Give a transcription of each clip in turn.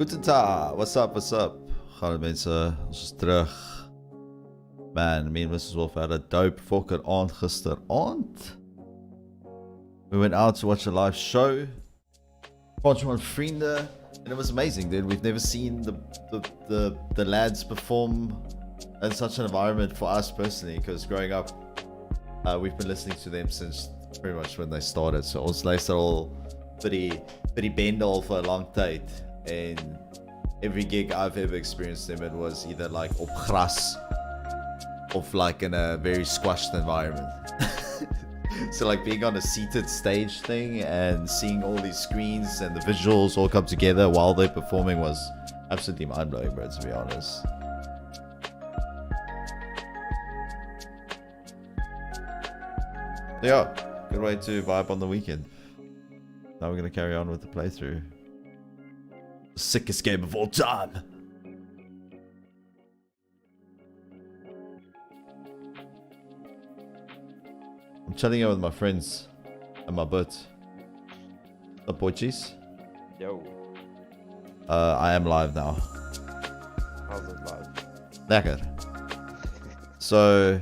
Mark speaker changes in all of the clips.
Speaker 1: Guten Tag, what's up, what's up? Gaan mensen, ons is terug. Man, me and Mrs. Wolf had a dope fucking aand gisteravond. We went out to watch a live show. Bunch van vrienden. And it was amazing, dude. We've never seen the lads perform in such an environment for us personally, because growing up, we've been listening to them since pretty much when they started. So ons luister al by die bende al vir 'n lang tyd. And every gig I've ever experienced them, it was either like op gras or like in a very squashed environment. So like being on a seated stage thing and seeing all these screens and the visuals all come together while they're performing was absolutely mind-blowing, bro, to be honest. Yeah, good way to vibe on the weekend. Now we're going to carry on with the playthrough. Sickest game of all time. I'm chilling out with my friends and my boat. The boychies.
Speaker 2: Yo.
Speaker 1: I am live now.
Speaker 2: How's it live?
Speaker 1: Lekker. So,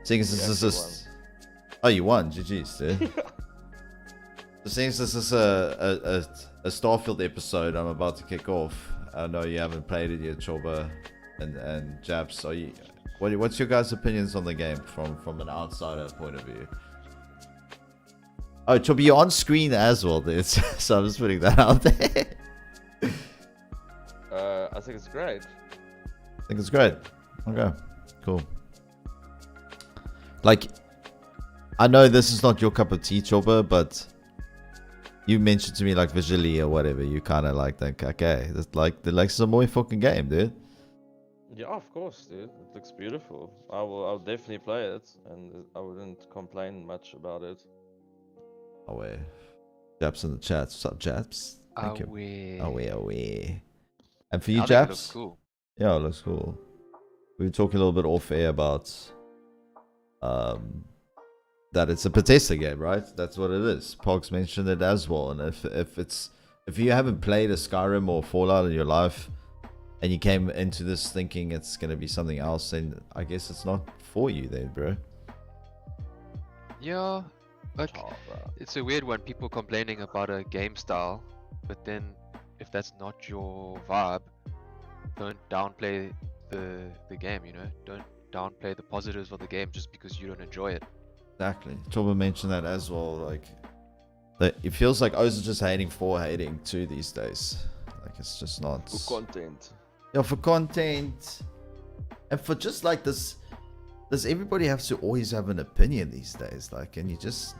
Speaker 1: seeing as this is... Oh, you won. GG's, dude. So seeing as this is a Starfield episode I'm about to kick off, I know you haven't played it yet, Choba and Japs. Are you... What's your guys' opinions on the game from an outsider point of view? Oh, Choba, you're on screen as well, dude. So I'm just putting that out there.
Speaker 2: I think it's great.
Speaker 1: I think it's great. Okay, cool. Like, I know this is not your cup of tea, Choba, but you mentioned to me like visually or whatever, you kind of like think, okay, that's like some more fucking game, dude.
Speaker 2: Yeah, of course, dude. It looks beautiful. I'll definitely play it, and I wouldn't complain much about it.
Speaker 1: Oh wait, Japs in the chat. What's up, Japs? Thank you. Away. And for you,
Speaker 3: I think
Speaker 1: Japs?
Speaker 3: it looks cool.
Speaker 1: Yeah, it looks cool. We were talking a little bit off air about that it's a Bethesda game, right? That's what it is. Pogs mentioned it as well. And if you haven't played a Skyrim or Fallout in your life, and you came into this thinking it's gonna be something else, then I guess it's not for you, then, bro.
Speaker 3: Yeah, like
Speaker 2: Oh, bro.
Speaker 3: it's a weird one. People complaining about a game style, but then if that's not your vibe, don't downplay the game. You know, don't downplay the positives of the game just because you don't enjoy it.
Speaker 1: Exactly. Choba mentioned that as well. Like, that it feels like O's are just hating for hating too these days. Like, it's just not.
Speaker 2: For content.
Speaker 1: Yeah, for content, and for just like this. Does everybody have to always have an opinion these days? Like, can you just,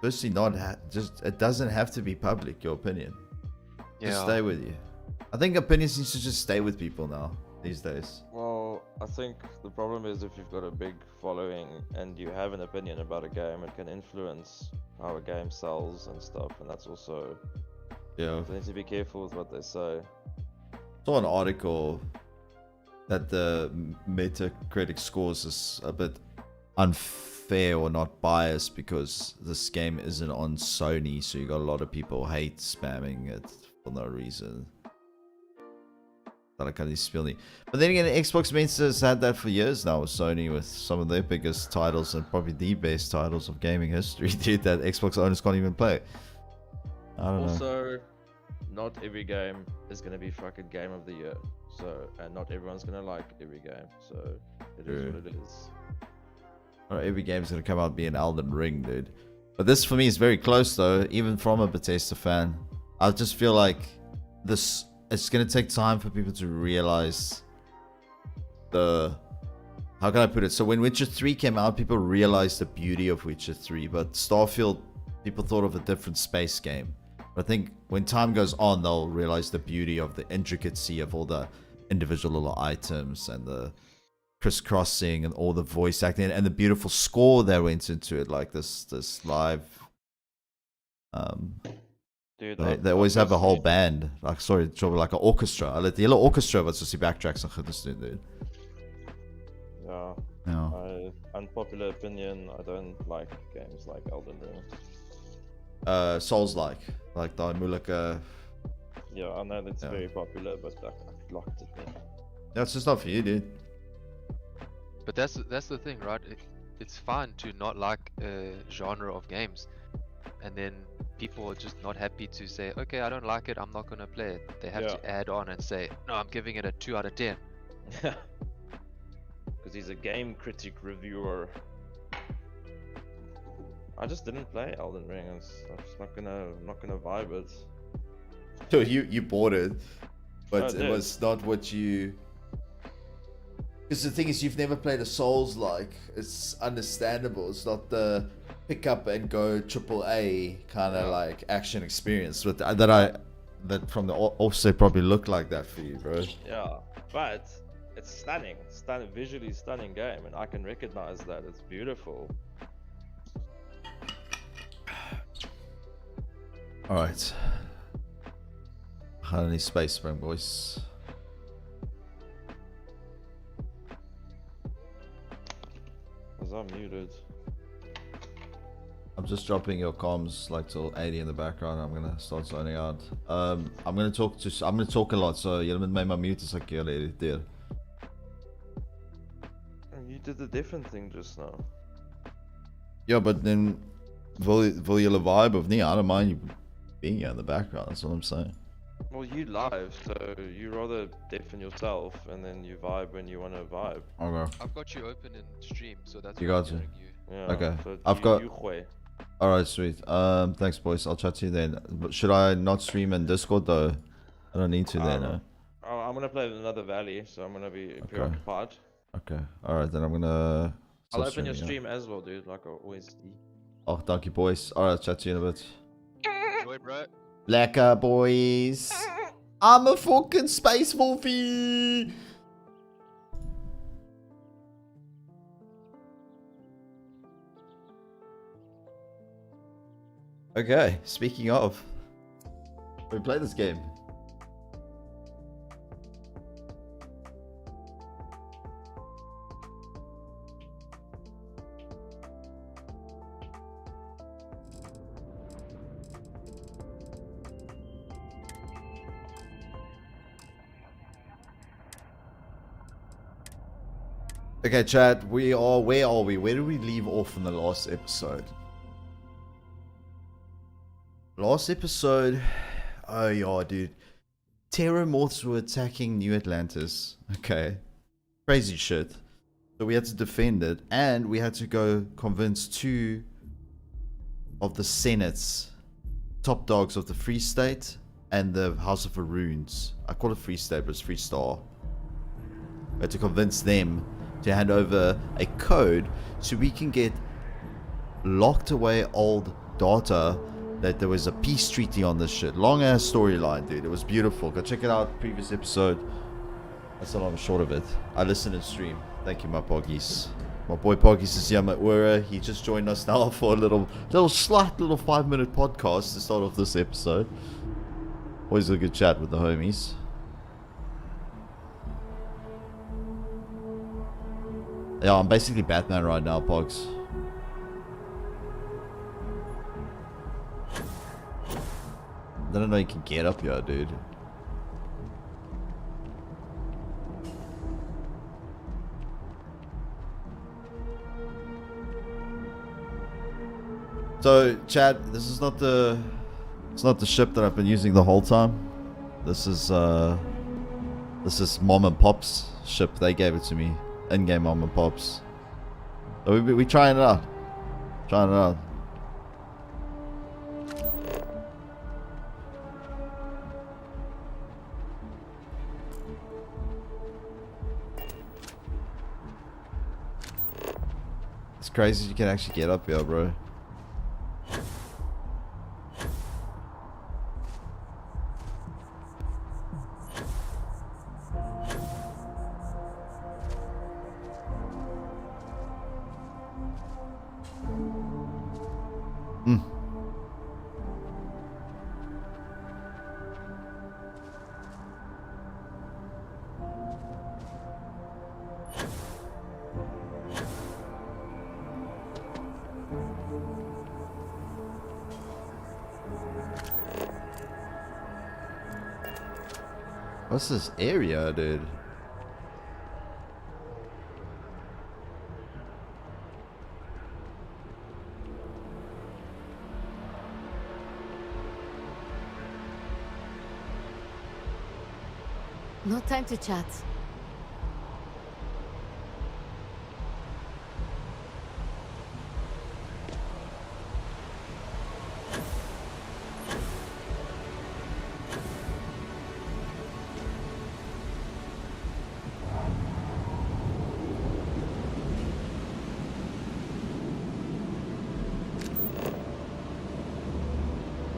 Speaker 1: firstly, not just? It doesn't have to be public. Your opinion. Just stay with you. I think opinions need to just stay with people now these days.
Speaker 2: Well, I think the problem is if you've got a big following and you have an opinion about a game, it can influence how a game sells and stuff, and that's also...
Speaker 1: Yeah.
Speaker 2: You need to be careful with what they say.
Speaker 1: I saw an article that the Metacritic scores is a bit unfair or not biased because this game isn't on Sony, so you got a lot of people hate spamming it for no reason. But then again, Xbox has had that for years now with Sony, with some of their biggest titles and probably the best titles of gaming history, dude, that Xbox owners can't even play. I don't know.
Speaker 2: Also, not every game is gonna be fucking game of the year. So, and not everyone's gonna like every game. So, it is what it is.
Speaker 1: Not every game's gonna come out being Elden Ring, dude. But this for me is very close though, even from a Bethesda fan. I just feel like this, it's gonna take time for people to realize the, how can I put it? So when Witcher 3 came out, people realized the beauty of Witcher 3, but Starfield, people thought of a different space game. But I think when time goes on, they'll realize the beauty of the intricacy of all the individual little items and the crisscrossing and all the voice acting and the beautiful score that went into it, like this live.
Speaker 2: Dude,
Speaker 1: They always have a whole band, like like an orchestra. Hulle het die hele orchestra wat soos die backtracks en goedes doen, dude.
Speaker 2: Yeah.
Speaker 1: Ja.
Speaker 2: Unpopular opinion, I don't like games like Elden Ring.
Speaker 1: Souls like daai moeilike
Speaker 2: Yeah, I know that's
Speaker 1: Yeah.
Speaker 2: very popular, but I locked it there.
Speaker 1: That's just not for you, dude.
Speaker 3: But that's the thing, right? It's fine to not like a genre of games, and then people are just not happy to say, okay, I don't like it, I'm not gonna play it. They have to add on and say, no, I'm giving it a 2 out of 10.
Speaker 2: Because he's a game critic reviewer. I just didn't play Elden Ring. I'm just not gonna vibe it.
Speaker 1: So you bought it, but
Speaker 2: I
Speaker 1: it
Speaker 2: did.
Speaker 1: was not what you. Because the thing is, you've never played a Souls like. It's understandable. It's not the pick up and go AAA kind of like action experience. But that from the offset probably looked like that for you, bro.
Speaker 2: Yeah, but it's stunning, visually stunning game, and I can recognize that it's beautiful.
Speaker 1: All right. How many spacefaring boys?
Speaker 2: Was I muted?
Speaker 1: I'm just dropping your comms like till 80 in the background. I'm gonna start zoning out. I'm gonna talk a lot, so you'll make my mute is like you're there.
Speaker 2: You did a different thing just now.
Speaker 1: Yeah, but then will you vibe of me? I don't mind you being here in the background. That's what I'm saying.
Speaker 2: Well, you live, so you rather deafen yourself, and then you vibe when you want to vibe.
Speaker 1: Okay.
Speaker 3: I've got you open in stream, so that's
Speaker 1: You
Speaker 3: why I'm
Speaker 1: got you.
Speaker 3: hearing you.
Speaker 2: Yeah,
Speaker 1: Okay.
Speaker 2: so
Speaker 1: I've got.
Speaker 2: you hue.
Speaker 1: All right, sweet. Thanks, boys. I'll chat to you then. But should I not stream in Discord though? I don't need to then. No?
Speaker 2: I'm gonna play another Valley, so I'm gonna be preoccupied.
Speaker 1: Okay. All right, then I'm gonna.
Speaker 2: I'll
Speaker 1: start
Speaker 2: open your
Speaker 1: streaming,
Speaker 2: stream as well, dude. Like I always do.
Speaker 1: Oh, thank you, boys. All right, chat to you in a bit.
Speaker 3: Enjoy, bro.
Speaker 1: Lekker, boys. I'm a fucking space wolfie. Okay, speaking of, we play this game. Okay, chat, where are we? Where did we leave off in the last episode? Last episode, oh yeah, dude. Terramorphs were attacking New Atlantis. Okay. Crazy shit. So we had to defend it, and we had to go convince 2 of the Senate's top dogs of the Free State and the House of Runes. I call it Free State, but it's Free Star. We had to convince them to hand over a code so we can get locked away old data that there was a peace treaty on this shit. Long ass storyline, dude. It was beautiful. Go check it out. Previous episode. That's the long and short of it. I listened and stream. Thank you, my poggies. My boy Poggies is here, my Ura. He just joined us now for a little 5-minute podcast to start off this episode. Always a good chat with the homies. Yeah, I'm basically Batman right now, Pogs. I didn't know you can get up here, dude. So, Chad, this is not the ship that I've been using the whole time. This is Mom and Pop's ship. They gave it to me. In-game Mom and Pop's. So we trying it out. Trying it out. It's crazy you can actually get up here, bro. What's this area, dude?
Speaker 4: No time to chat.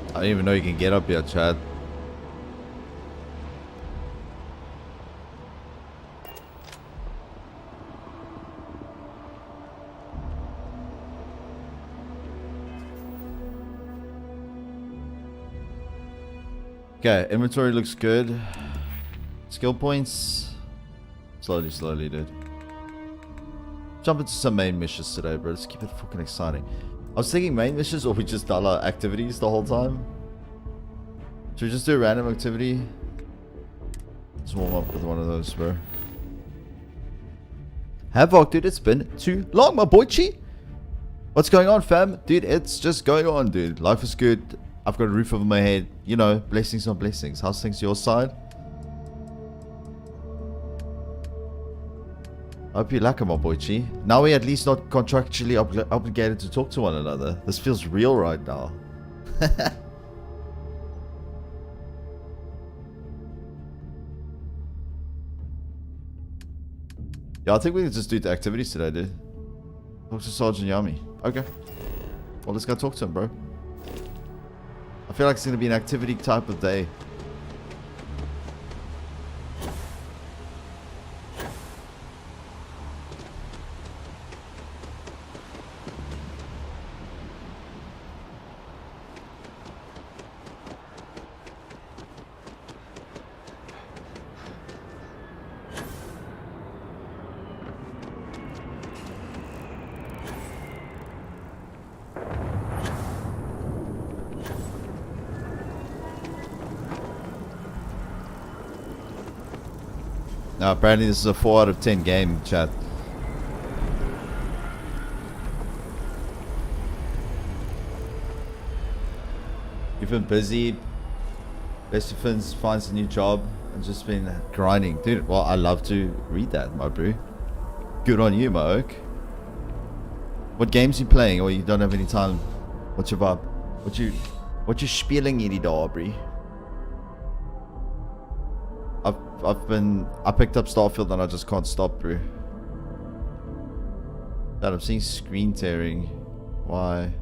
Speaker 1: I didn't even know you can get up here, Chad. Okay, inventory looks good. Skill points. Slowly, dude. Jump into some main missions today, bro. Let's keep it fucking exciting. I was thinking main missions, or we just dollar activities the whole time. Should we just do a random activity? Let's warm up with one of those, bro. Havoc, dude, it's been too long, my boy Chi. What's going on, fam? Dude, it's just going on, dude. Life is good. I've got a roof over my head. You know, blessings on blessings. How's things your side? I hope you like it, my boy Chi. Now we're at least not contractually obligated to talk to one another. This feels real right now. Yeah, I think we can just do the activities today, dude. Talk to Sergeant Yami. Okay. Well, let's go talk to him, bro. I feel like it's going to be an activity type of day. Now, apparently this is a 4 out of 10 game, chat. You've been busy. Best of Fins finds a new job and just been grinding. Dude, well, I love to read that, my bro. Good on you, my oak. What games you playing, or you don't have any time? What's your vibe? What you spieling hierdie dae, bro? I picked up Starfield and I just can't stop, bro. Dad, I'm seeing screen tearing. Why?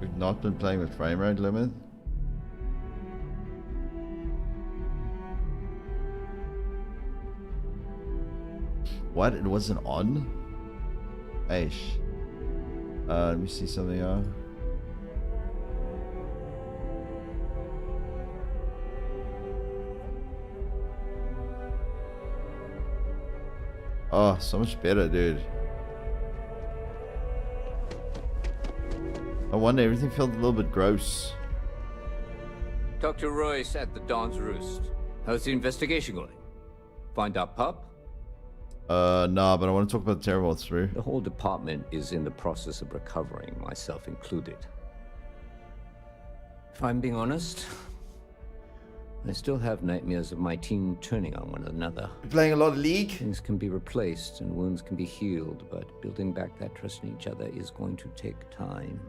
Speaker 1: We've not been playing with frame rate limit. What? It wasn't on? Aish. Let me see something out. Oh, so much better, dude. I wonder, everything felt a little bit gross.
Speaker 5: Dr. Royce at the Dawn's Roost. How's the investigation going? Find our pup?
Speaker 1: Nah, but I want to talk about the Terror through.
Speaker 5: The whole department is in the process of recovering, myself included. If I'm being honest, I still have nightmares of my team turning on one another.
Speaker 1: You're playing a lot of League?
Speaker 5: Things can be replaced and wounds can be healed, but building back that trust in each other is going to take time.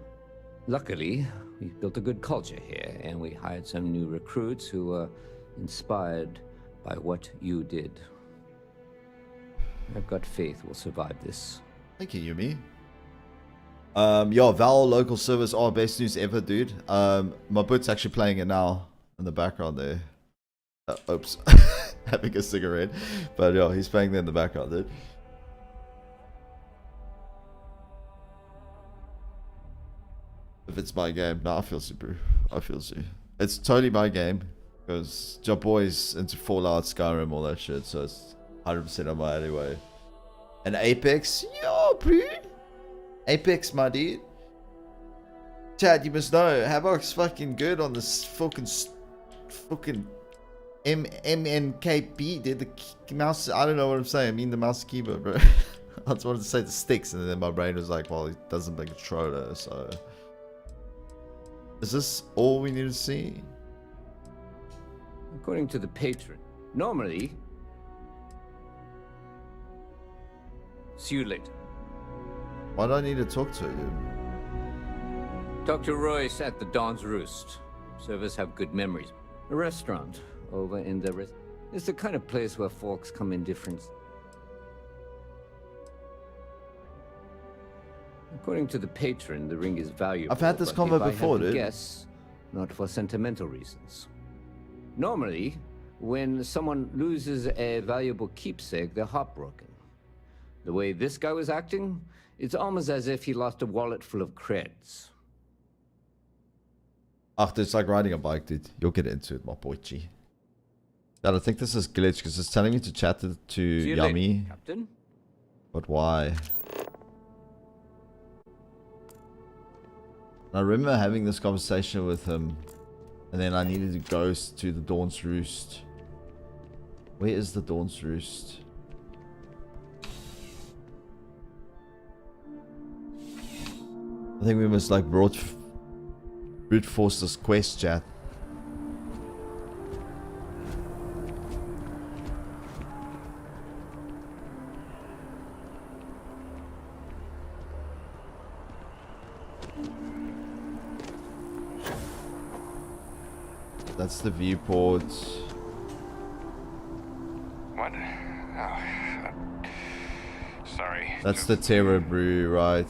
Speaker 5: Luckily, we've built a good culture here, and we hired some new recruits who were inspired by what you did. I've got faith we'll survive this.
Speaker 1: Thank you, Yumi. Yo, Val local service. Oh, best news ever, dude. My boot's actually playing it now in the background there. Oops. Having a cigarette. But yo, he's playing there in the background, dude. If it's my game, nah, I feel super. I feel super. It's totally my game. Because your boy's into Fallout, Skyrim, all that shit. So it's 100% on my anyway. And Apex, yo, bro. Apex, my dude. Chad, you must know, Havok's fucking good on this fucking MNKP, dude. The mouse, I don't know what I'm saying. I mean the mouse keyboard, bro. I just wanted to say the sticks, and then my brain was like, well, it doesn't make a controller, so. Is this all we need to see?
Speaker 5: According to the patron, normally. See you later.
Speaker 1: Why do I need to talk to you?
Speaker 5: Dr. Royce at the Dawn's Roost. Servers have good memories. A restaurant over in the it's the kind of place where folks come in different. According to the patron, the ring is valuable.
Speaker 1: I've had this
Speaker 5: but
Speaker 1: convo
Speaker 5: if I
Speaker 1: before,
Speaker 5: had to
Speaker 1: dude.
Speaker 5: guess, not for sentimental reasons. Normally, when someone loses a valuable keepsake, they're heartbroken. The way this guy was acting, it's almost as if he lost a wallet full of creds.
Speaker 1: Ach, it's like riding a bike, dude. You'll get into it, my boy G. Dad, I think this is glitch because it's telling me to chat to
Speaker 5: See you
Speaker 1: Yummy.
Speaker 5: later, Captain.
Speaker 1: But why? I remember having this conversation with him, and then I needed to go to the Dawn's Roost. Where is the Dawn's Roost? I think we must like brute force this quest, chat. That's the viewport.
Speaker 4: What? Oh, sorry.
Speaker 1: That's the Terror Brew, right?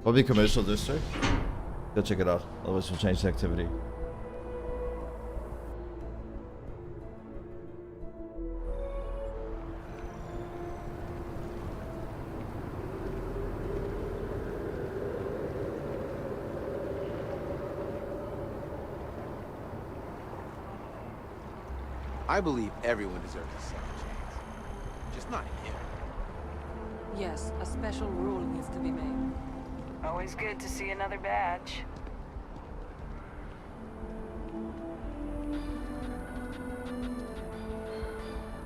Speaker 1: Probably commercial district. Go check it out. Otherwise we'll change the activity.
Speaker 6: I believe everyone deserves a second chance. Just not him.
Speaker 7: Yes, a special rule needs to be made.
Speaker 8: Always good to see another badge.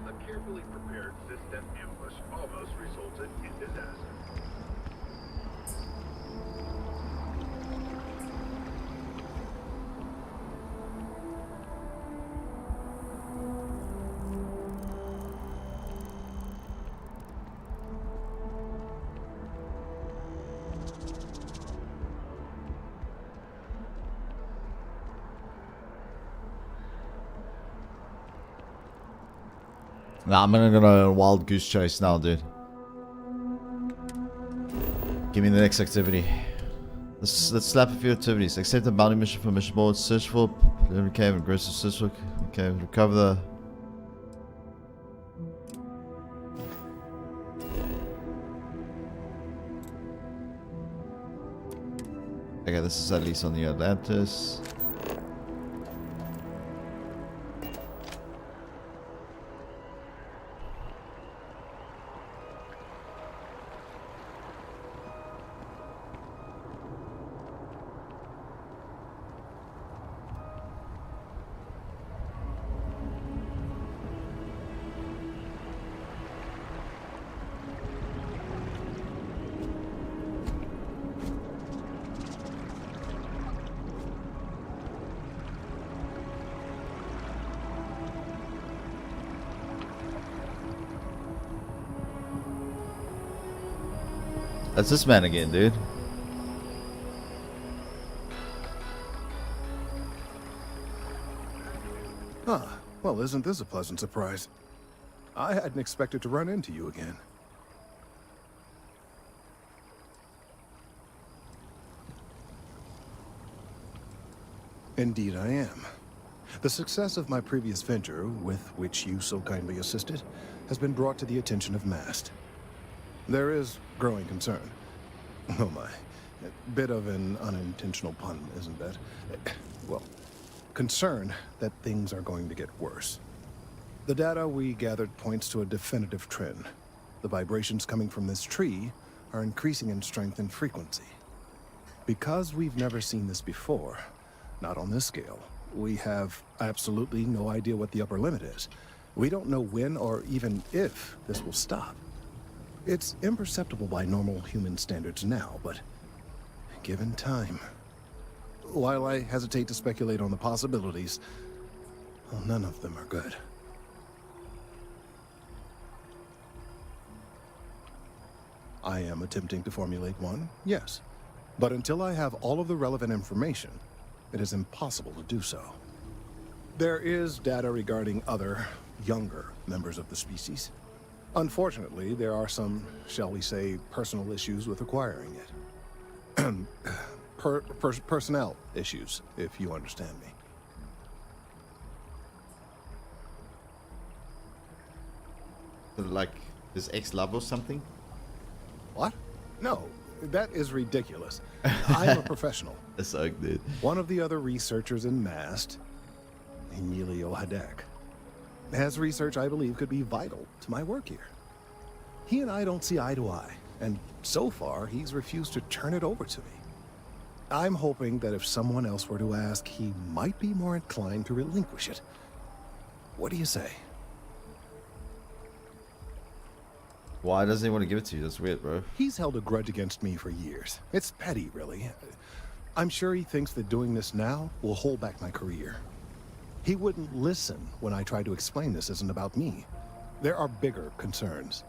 Speaker 9: A carefully prepared system ambush almost resulted in disaster.
Speaker 1: Nah, I'm gonna go on a wild goose chase now, dude. Give me the next activity. Let's slap a few activities. Accept a bounty mission for mission board. Search for preliminary cave and aggressive search for. Okay, recover the. Okay, this is at least on the Atlantis. That's this man again, dude.
Speaker 9: Huh. Well, isn't this a pleasant surprise? I hadn't expected to run into you again. Indeed I am. The success of my previous venture, with which you so kindly assisted, has been brought to the attention of MAST. There is growing concern. Oh my. A bit of an unintentional pun, isn't that? Well, concern that things are going to get worse. The data we gathered points to a definitive trend. The vibrations coming from this tree are increasing in strength and frequency. Because we've never seen this before, not on this scale, we have absolutely no idea what the upper limit is. We don't know when or even if this will stop. It's imperceptible by normal human standards now, but given time. While I hesitate to speculate on the possibilities, well, none of them are good. I am attempting to formulate one, yes. But until I have all of the relevant information, it is impossible to do so. There is data regarding other, younger members of the species. Unfortunately, there are some, shall we say, personal issues with acquiring it. Personnel issues, if you understand me.
Speaker 1: Like his ex-love or something?
Speaker 9: What? No, that is ridiculous. I'm a professional.
Speaker 1: That's so good.
Speaker 9: One of the other researchers in MAST, Emilio Hadek, has research I believe could be vital to my work here. He and I don't see eye to eye, and so far he's refused to turn it over to me. I'm hoping that if someone else were to ask, he might be more inclined to relinquish it. What do you say?
Speaker 1: Why doesn't he want to give it to you? That's weird, bro.
Speaker 9: He's held a grudge against me for years. It's petty, really. I'm sure he thinks that doing this now will hold back my career. He wouldn't listen when I tried to explain this isn't about me. There are bigger concerns.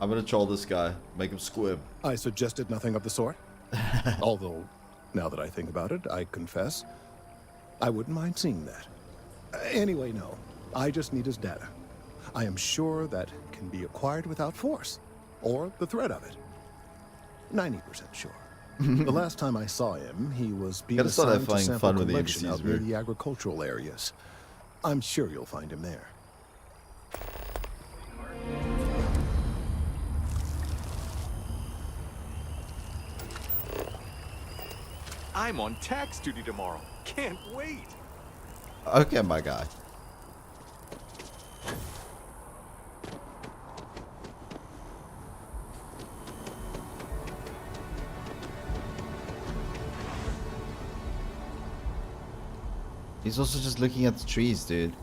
Speaker 1: I'm gonna troll this guy, make him squib.
Speaker 9: I suggested nothing of the sort. Although, now that I think about it, I confess, I wouldn't mind seeing that. Anyway, no. I just need his data. I am sure that can be acquired without force, or the threat of it. 90% sure. The last time I saw him, he was being
Speaker 1: Gotta start
Speaker 9: assigned to
Speaker 1: having
Speaker 9: sample
Speaker 1: fun with the
Speaker 9: collection
Speaker 1: NPCs,
Speaker 9: out near
Speaker 1: bro.
Speaker 9: the agricultural areas. I'm sure you'll find him there.
Speaker 6: I'm on tax duty tomorrow. Can't wait.
Speaker 1: Okay, my guy. He's also just looking at the trees, dude.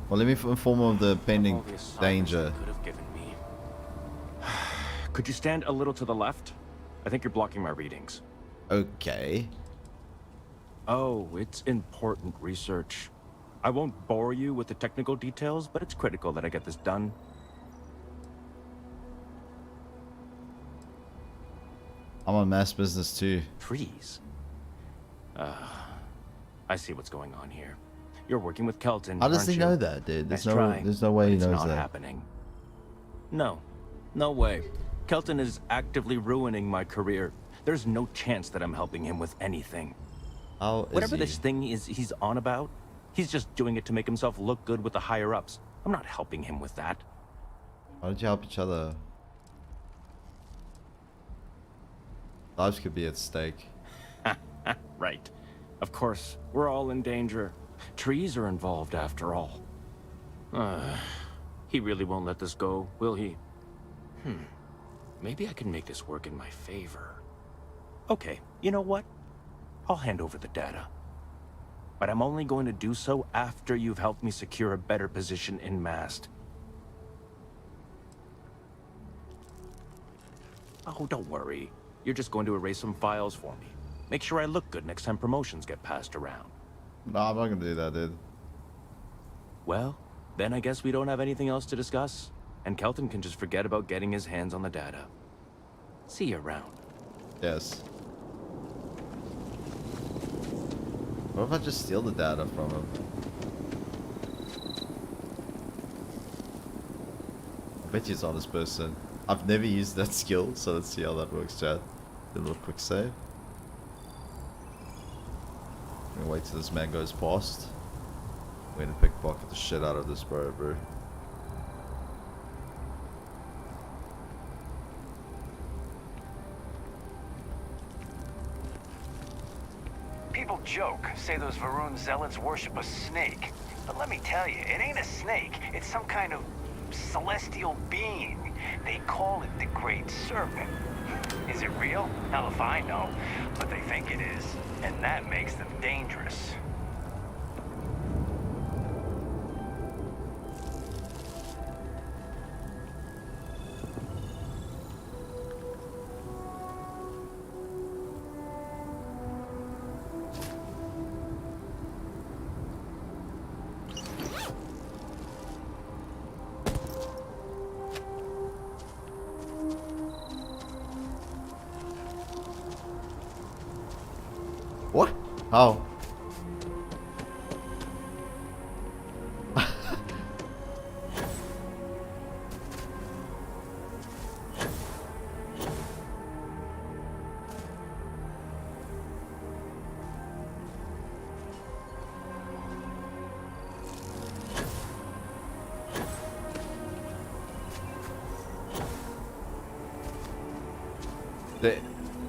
Speaker 1: Well, let me inform him of the pending danger.
Speaker 10: Could have given me. Could you stand a little to the left? I think you're blocking my readings.
Speaker 1: Okay.
Speaker 10: Oh, it's important research. I won't bore you with the technical details, but it's critical that I get this done.
Speaker 1: I'm on mass business too.
Speaker 10: Trees. I see what's going on here. You're working with Kelton.
Speaker 1: How does
Speaker 10: aren't
Speaker 1: he
Speaker 10: you?
Speaker 1: know that, dude?
Speaker 10: Nice try,
Speaker 1: There's no way
Speaker 10: but
Speaker 1: he
Speaker 10: it's
Speaker 1: knows
Speaker 10: not
Speaker 1: that.
Speaker 10: happening. No way. Kelton is actively ruining my career. There's no chance that I'm helping him with anything.
Speaker 1: How is
Speaker 10: Whatever
Speaker 1: he?
Speaker 10: this thing is he's on about, he's just doing it to make himself look good with the higher-ups. I'm not helping him with that.
Speaker 1: Why don't you help each other? Lives could be at stake.
Speaker 10: Right. Of course, we're all in danger. Trees are involved after all. He really won't let this go, will he? Maybe I can make this work in my favor. Okay, you know what? I'll hand over the data. But I'm only going to do so after you've helped me secure a better position in MAST. Oh, don't worry. You're just going to erase some files for me. Make sure I look good next time promotions get passed around.
Speaker 1: No, I'm not gonna do that, dude.
Speaker 10: Well, then I guess we don't have anything else to discuss, and Kelton can just forget about getting his hands on the data. See you around.
Speaker 1: Yes. What if I just steal the data from him? I bet he's an honest person. I've never used that skill, so let's see how that works, Chad. Do a little quick save. I'm gonna wait till this man goes past. I'm gonna pickpocket the shit out of this bro.
Speaker 11: People joke, say those Varun zealots worship a snake. But let me tell you, it ain't a snake. It's some kind of celestial being. They call it the Great Serpent. Is it real? Hell if I know. But they think it is. And that makes them dangerous.
Speaker 1: What? How?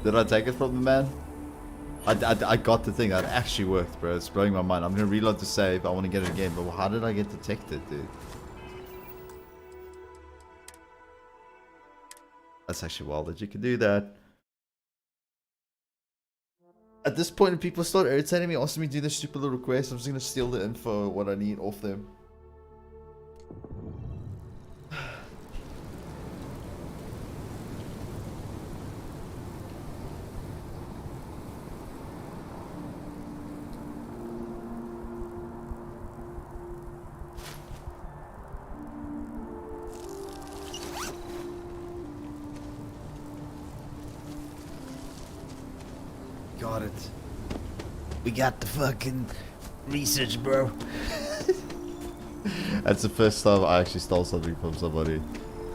Speaker 1: Did I take it from the man? I got the thing. That actually worked, bro. It's blowing my mind. I'm gonna reload to save. I want to get it again, but how did I get detected, dude? That's actually wild that you can do that. At this point, if people start irritating me, asking me to do this stupid little request, I'm just gonna steal the info, what I need off them. Got it. We got the fucking research, bro. That's the first time I actually stole something from somebody.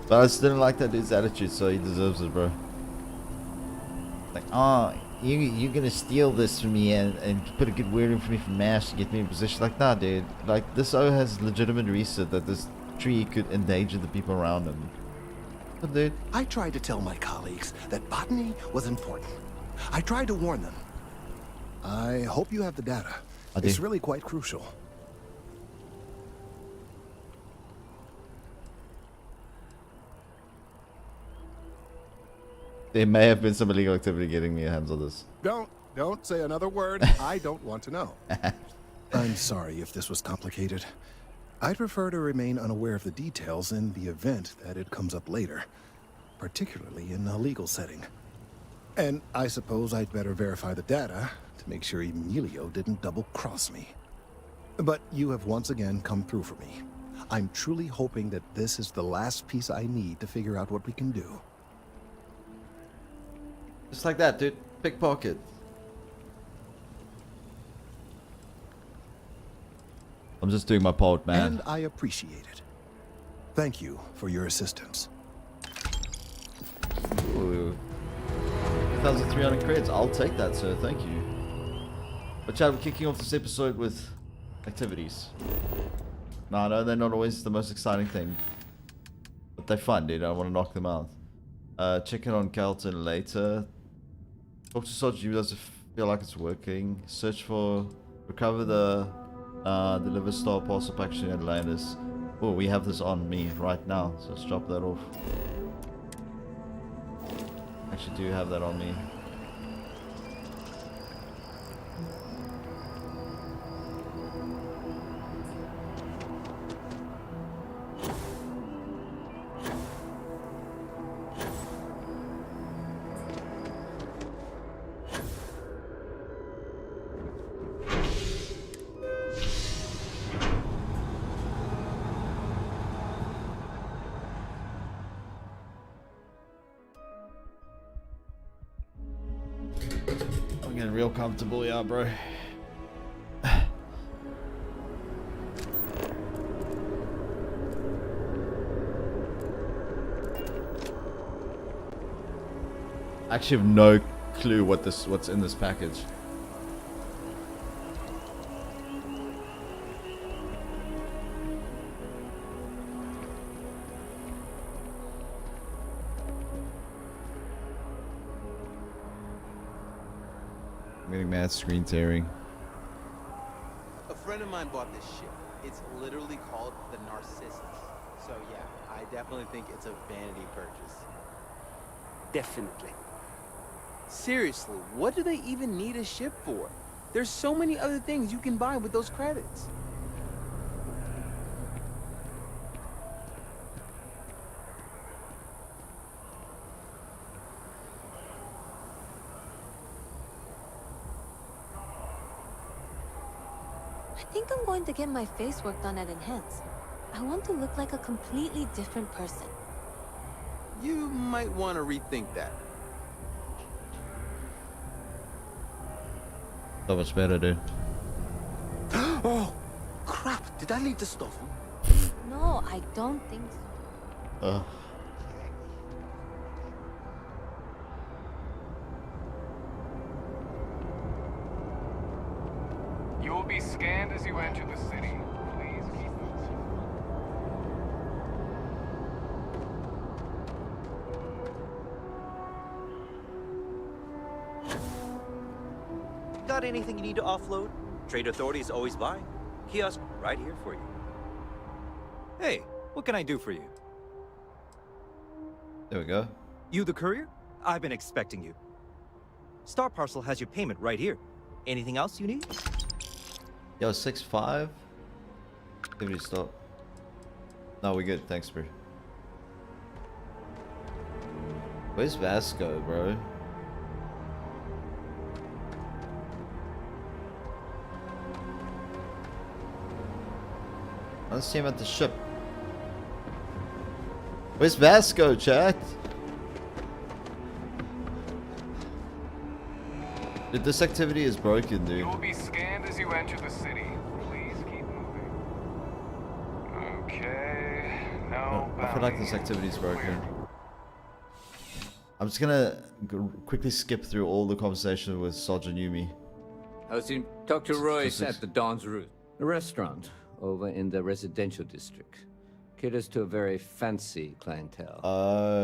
Speaker 1: But I just didn't like that dude's attitude, so he deserves it, bro. Like, oh, you're gonna steal this from me and put a good word in for me from MASH to get me in position. Like, nah, dude. Like, this O has legitimate research that this tree could endanger the people around him. But dude.
Speaker 9: I tried to tell my colleagues that botany was important. I tried to warn them. I hope you have the data. It's really quite crucial.
Speaker 1: There may have been some illegal activity getting me hands on this.
Speaker 9: Don't say another word. I don't want to know. I'm sorry if this was complicated. I'd prefer to remain unaware of the details in the event that it comes up later, particularly in a legal setting. And I suppose I'd better verify the data to make sure Emilio didn't double-cross me. But you have once again come through for me. I'm truly hoping that this is the last piece I need to figure out what we can do.
Speaker 1: Just like that, dude. Pickpocket. I'm just doing my part, man.
Speaker 9: And I appreciate it. Thank you for your assistance.
Speaker 1: Ooh. 1,300 credits. I'll take that, sir. Thank you. But Chad, we're kicking off this episode with activities. No, no, they're not always the most exciting thing. But they're fun, dude. I want to knock them out. Check in on Carlton later. Talk to Sergeant Yu. Does it feel like it's working? Search for... Recover the... deliver Star Parcel Packaging at Atlantis. Oh, we have this on me right now. So let's drop that off. Actually do have that on me. I'm getting real comfortable, yeah, bro. I actually have no clue what's in this package. I'm getting mad screen tearing.
Speaker 6: A friend of mine bought this ship. It's literally called the Narcissus. So yeah, I definitely think it's a vanity purchase.
Speaker 12: Definitely.
Speaker 6: Seriously, what do they even need a ship for? There's so many other things you can buy with those credits.
Speaker 13: I think I'm going to get my face work done at Enhance. I want to look like a completely different person.
Speaker 6: You might want to rethink that.
Speaker 1: So much better, dude.
Speaker 12: Oh, crap. Did I leave the stuff on?
Speaker 13: No, I don't think so.
Speaker 4: You will be scanned as you enter the city. Please keep moving.
Speaker 14: Got anything you need to offload? Trade Authority is always by. Kiosk right here for you. Hey, what can I do for you?
Speaker 1: There we go.
Speaker 14: You the courier? I've been expecting you. Star Parcel has your payment right here. Anything else you need?
Speaker 1: Yo, 6'5". Activity stop. No, we good. Thanks, bro. Where's Vasco, bro? I don't see him at the ship. Where's Vasco, chat? Dude, this activity is broken, dude.
Speaker 4: You will be scanned as you enter the city. Please keep moving. Okay. No.
Speaker 1: I feel like this activity is broken. I'm just gonna quickly skip through all the conversation with Sergeant Yumi.
Speaker 5: I was in Dr. Royce at the Dawn's Roost, a restaurant over in the residential district. Caters to a very fancy clientele.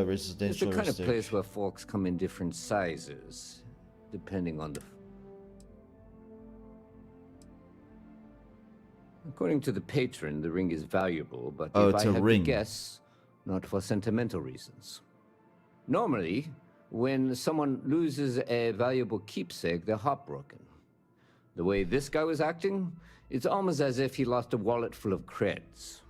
Speaker 1: Residential.
Speaker 5: It's the kind of place where folks come in different sizes, depending on the... According to the patron, the ring is valuable, but if I have to guess, not for sentimental reasons. Normally, when someone loses a valuable keepsake, they're heartbroken. The way this guy was acting, it's almost as if he lost a wallet full of creds.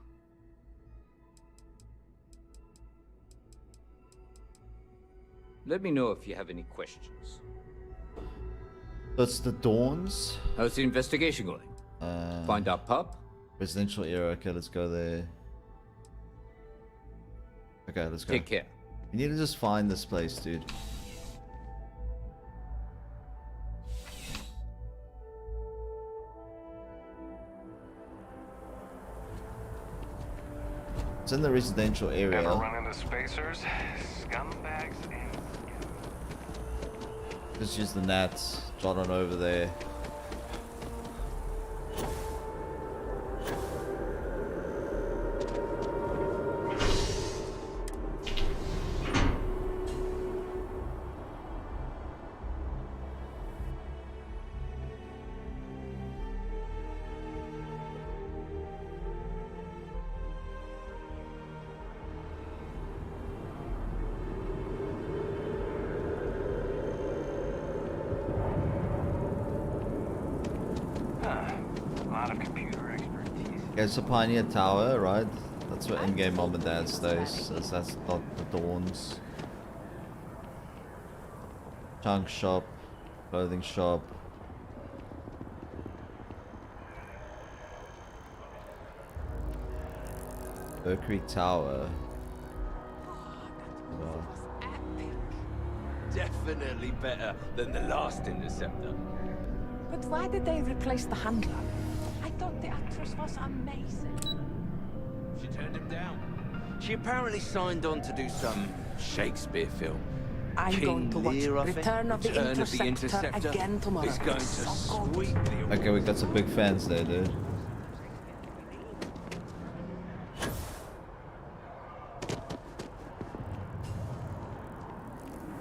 Speaker 5: Let me know if you have any questions.
Speaker 1: That's the Dawns.
Speaker 5: How's the investigation going? Find our pup?
Speaker 1: Residential area. Okay, let's go there. Okay, let's go.
Speaker 5: Take care.
Speaker 1: You need to just find this place, dude. It's in the residential area.
Speaker 4: Ever run into spacers? Scumbags and...
Speaker 1: Just use the gnats. Jot on over there. Okay, it's a Pioneer Tower, right? That's where in-game mom and dad stays. That's not the Dawns. Junk shop, clothing shop. Mercury Tower. Wow.
Speaker 12: Definitely better than the last Interceptor.
Speaker 7: But why did they replace the handler? I thought the actress was amazing.
Speaker 12: She turned him down. She apparently signed on to do some Shakespeare film.
Speaker 7: I'm going to watch
Speaker 12: Clear off it.
Speaker 7: Return of the Interceptor again tomorrow.
Speaker 12: Is going to sweep the...
Speaker 1: Okay, we got some big fans there, dude.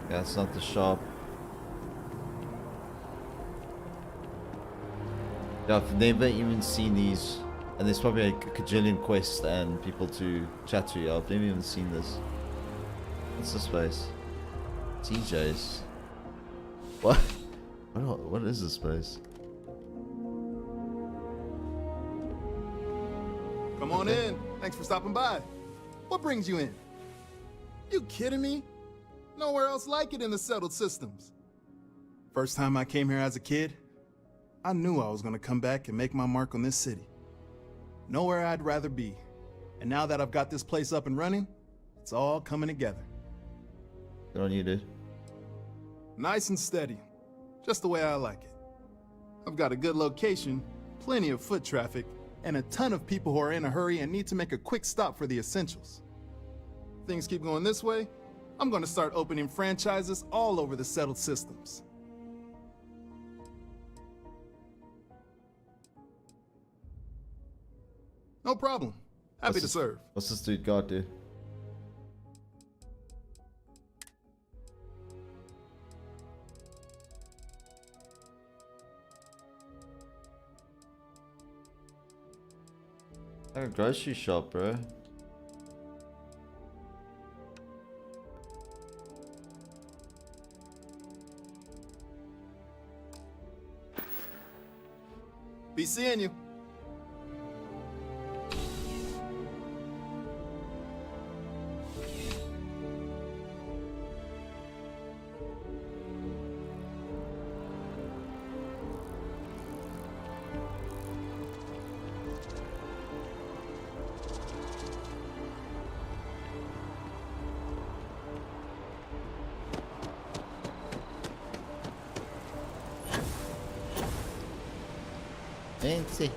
Speaker 1: Yeah, it's not the shop. Yeah, I've never even seen these. And there's probably a cajillion quests and people to chat to. I've never even seen this. What's this place? TJ's. What? What is this place?
Speaker 15: Come on in. Thanks for stopping by. What brings you in? You kidding me? Nowhere else like it in the settled systems. First time I came here as a kid, I knew I was gonna come back and make my mark on this city. Nowhere I'd rather be. And now that I've got this place up and running, it's all coming together.
Speaker 1: Good on you, dude.
Speaker 15: Nice and steady. Just the way I like it. I've got a good location, plenty of foot traffic, and a ton of people who are in a hurry and need to make a quick stop for the essentials. Things keep going this way, I'm gonna start opening franchises all over the settled systems. No problem. Happy to serve.
Speaker 1: What's this dude got, dude? Like a grocery shop, bro.
Speaker 15: Be seeing you.
Speaker 1: Fancy.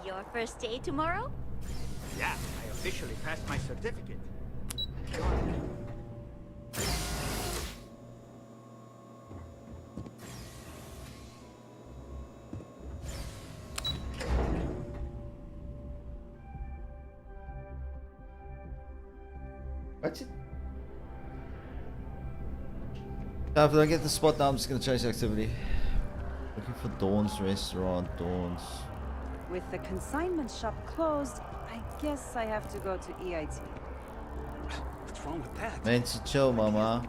Speaker 16: Your first day tomorrow?
Speaker 17: Yeah, I officially passed my certificate.
Speaker 1: What's it? If I get the spot now, I'm just gonna change the activity. Looking for Dawn's restaurant, Dawn's.
Speaker 18: With the consignment shop closed, I guess I have to go to EIT.
Speaker 12: What's wrong with that?
Speaker 1: Man, chill, mama.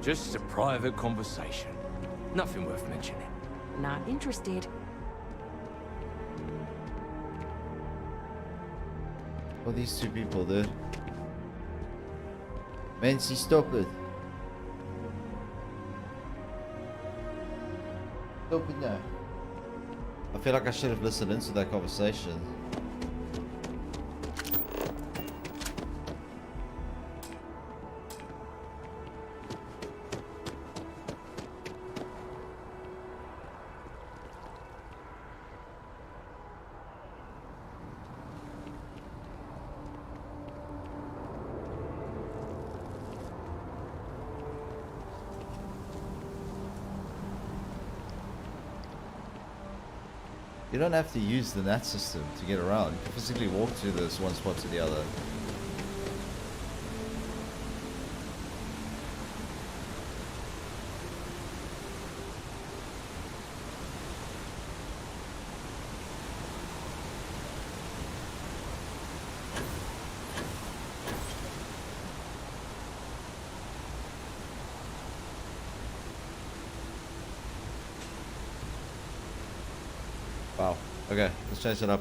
Speaker 10: Just a private conversation. Nothing worth mentioning.
Speaker 18: Not interested.
Speaker 1: Oh, these two people, dude. Mancy, stop it. Stop it now. I feel like I should have listened into that conversation. You don't have to use the NAT system to get around. You can physically walk to this one spot to the other. Wow. Okay, let's change it up.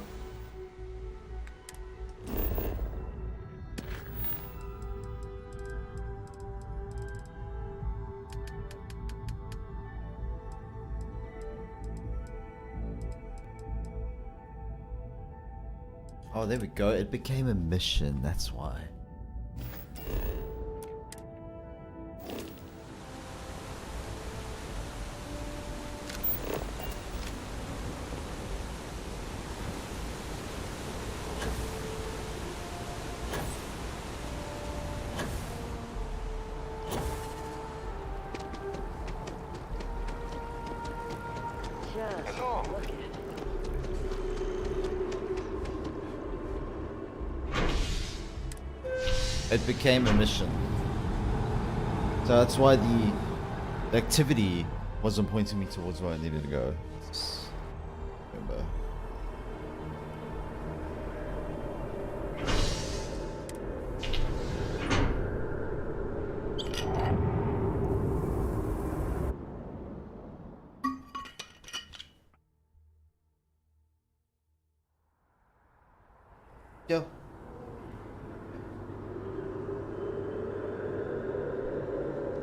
Speaker 1: Oh, there we go. It became a mission, that's why. It became a mission. So that's why the activity wasn't pointing me towards where I needed to go. Remember. Yo.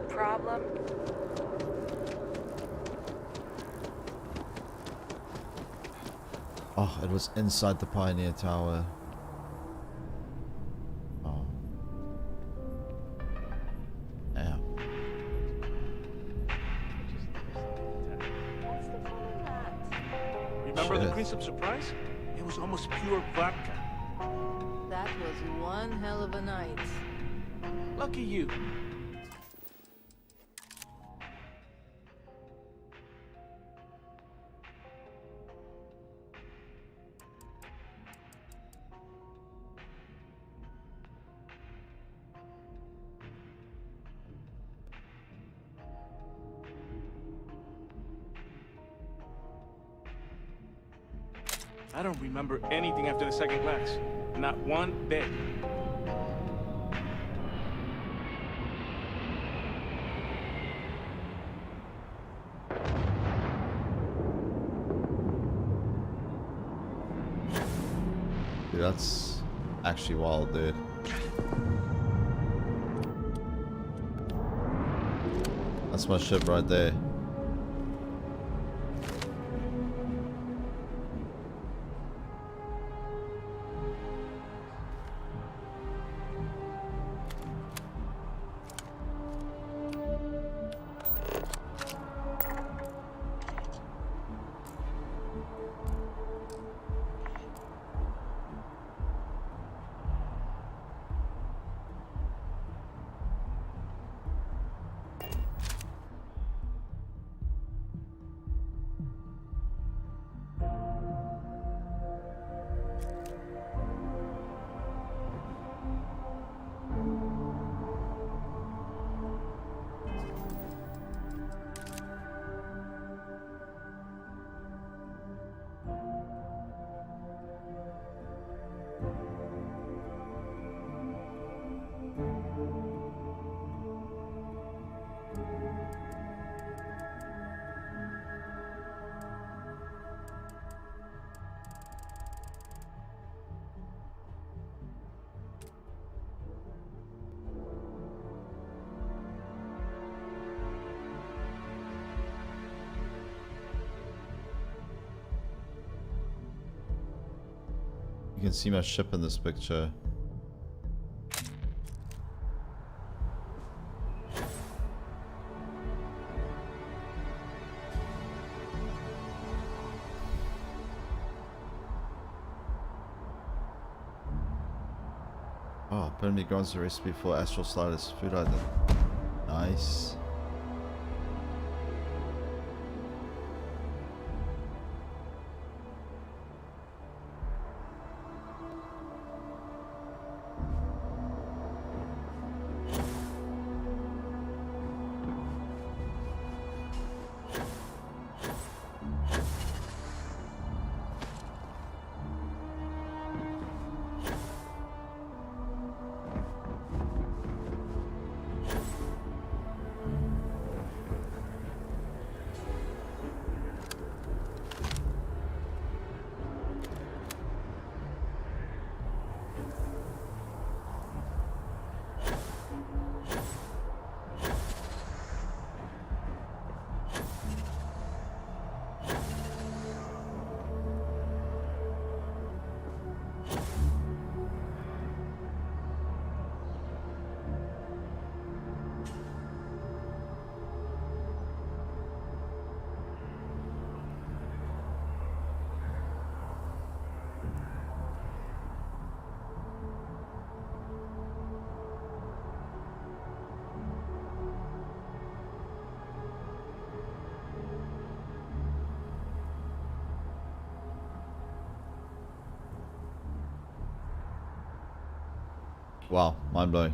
Speaker 8: Problem?
Speaker 1: Oh, it was inside the Pioneer Tower. Oh. Yeah.
Speaker 10: Remember the Prince of Surprise? It was almost pure vodka.
Speaker 19: That was one hell of a night.
Speaker 10: Lucky you. I don't remember anything after the second class. Not one bit.
Speaker 1: Dude, that's actually wild, dude. That's my ship right there. You can see my ship in this picture. Oh, apparently grants the recipe for Astral Sliders food item. Nice. Wow, mind blowing.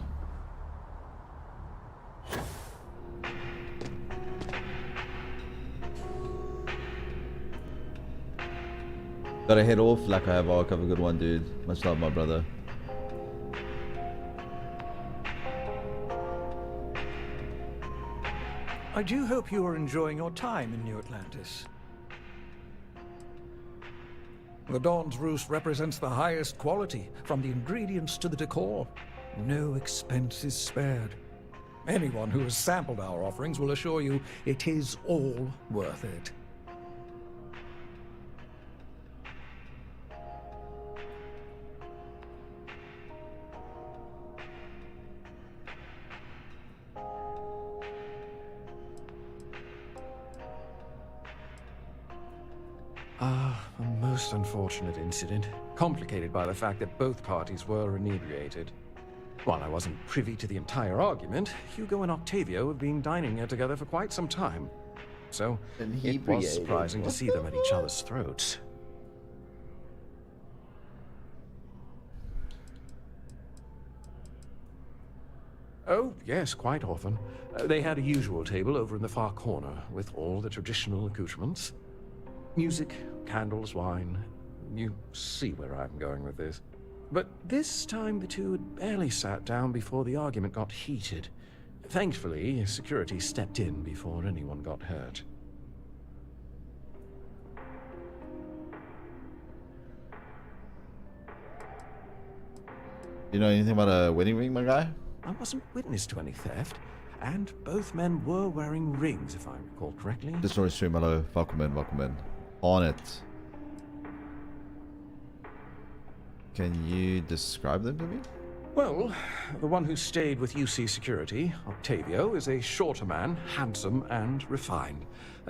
Speaker 1: Gotta head off. Like I have a good one, dude. Much love, my brother.
Speaker 20: I do hope you are enjoying your time in New Atlantis. The Dawn's Roost represents the highest quality, from the ingredients to the decor. No expense is spared. Anyone who has sampled our offerings will assure you it is all worth it.
Speaker 21: A most unfortunate incident, complicated by the fact that both parties were inebriated. While I wasn't privy to the entire argument, Hugo and Octavio have been dining here together for quite some time. So, it was surprising to see them at each other's throats. Oh, yes, quite often. They had a usual table over in the far corner, with all the traditional accoutrements. Music, candles, wine. You see where I'm going with this. But this time the two had barely sat down before the argument got heated. Thankfully, security stepped in before anyone got hurt.
Speaker 1: You know anything about a wedding ring, my guy?
Speaker 21: I wasn't witness to any theft, and both men were wearing rings, if I recall correctly.
Speaker 1: This is stream, hello. Welcome in, welcome in. On it. Can you describe them to me?
Speaker 21: Well, the one who stayed with UC Security, Octavio, is a shorter man, handsome and refined.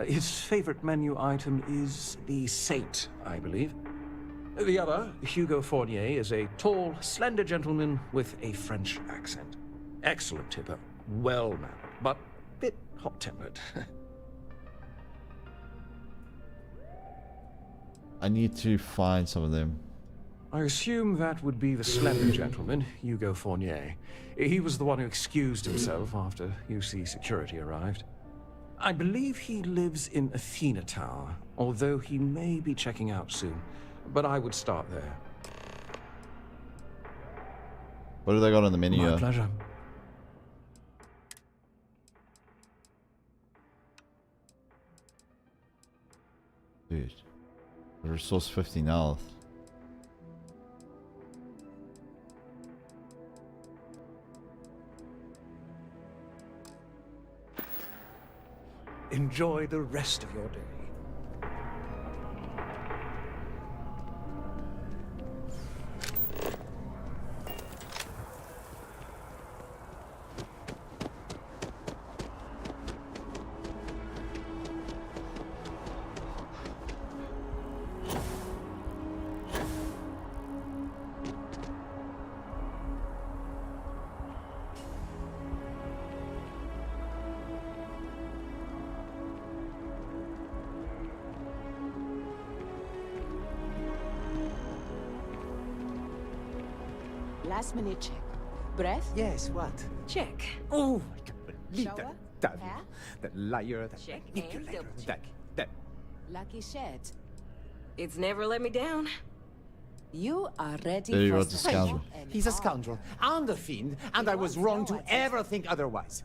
Speaker 21: His favorite menu item is the Saint, I believe. The other, Hugo Fournier, is a tall, slender gentleman with a French accent. Excellent tipper, well-mannered, but a bit hot-tempered.
Speaker 1: I need to find some of them.
Speaker 21: I assume that would be the slender gentleman, Hugo Fournier. He was the one who excused himself after UC Security arrived. I believe he lives in Athena Tower, although he may be checking out soon. But I would start there.
Speaker 1: What have they got on the menu?
Speaker 21: My pleasure.
Speaker 1: Dude. The resource 15 health.
Speaker 20: Enjoy the rest of your day.
Speaker 7: Last minute check. Breath?
Speaker 12: Yes, what?
Speaker 7: Check.
Speaker 12: Oh, I can't believe
Speaker 7: Shower?
Speaker 12: that.
Speaker 7: Hair?
Speaker 12: That liar, that
Speaker 7: Check and
Speaker 12: manipulator,
Speaker 7: double check.
Speaker 12: that...
Speaker 7: Lucky shed.
Speaker 19: It's never let me down.
Speaker 7: You are ready
Speaker 1: There you
Speaker 7: for
Speaker 1: go, the scoundrel.
Speaker 12: He's a scoundrel and a fiend, and I was wrong to ever think otherwise.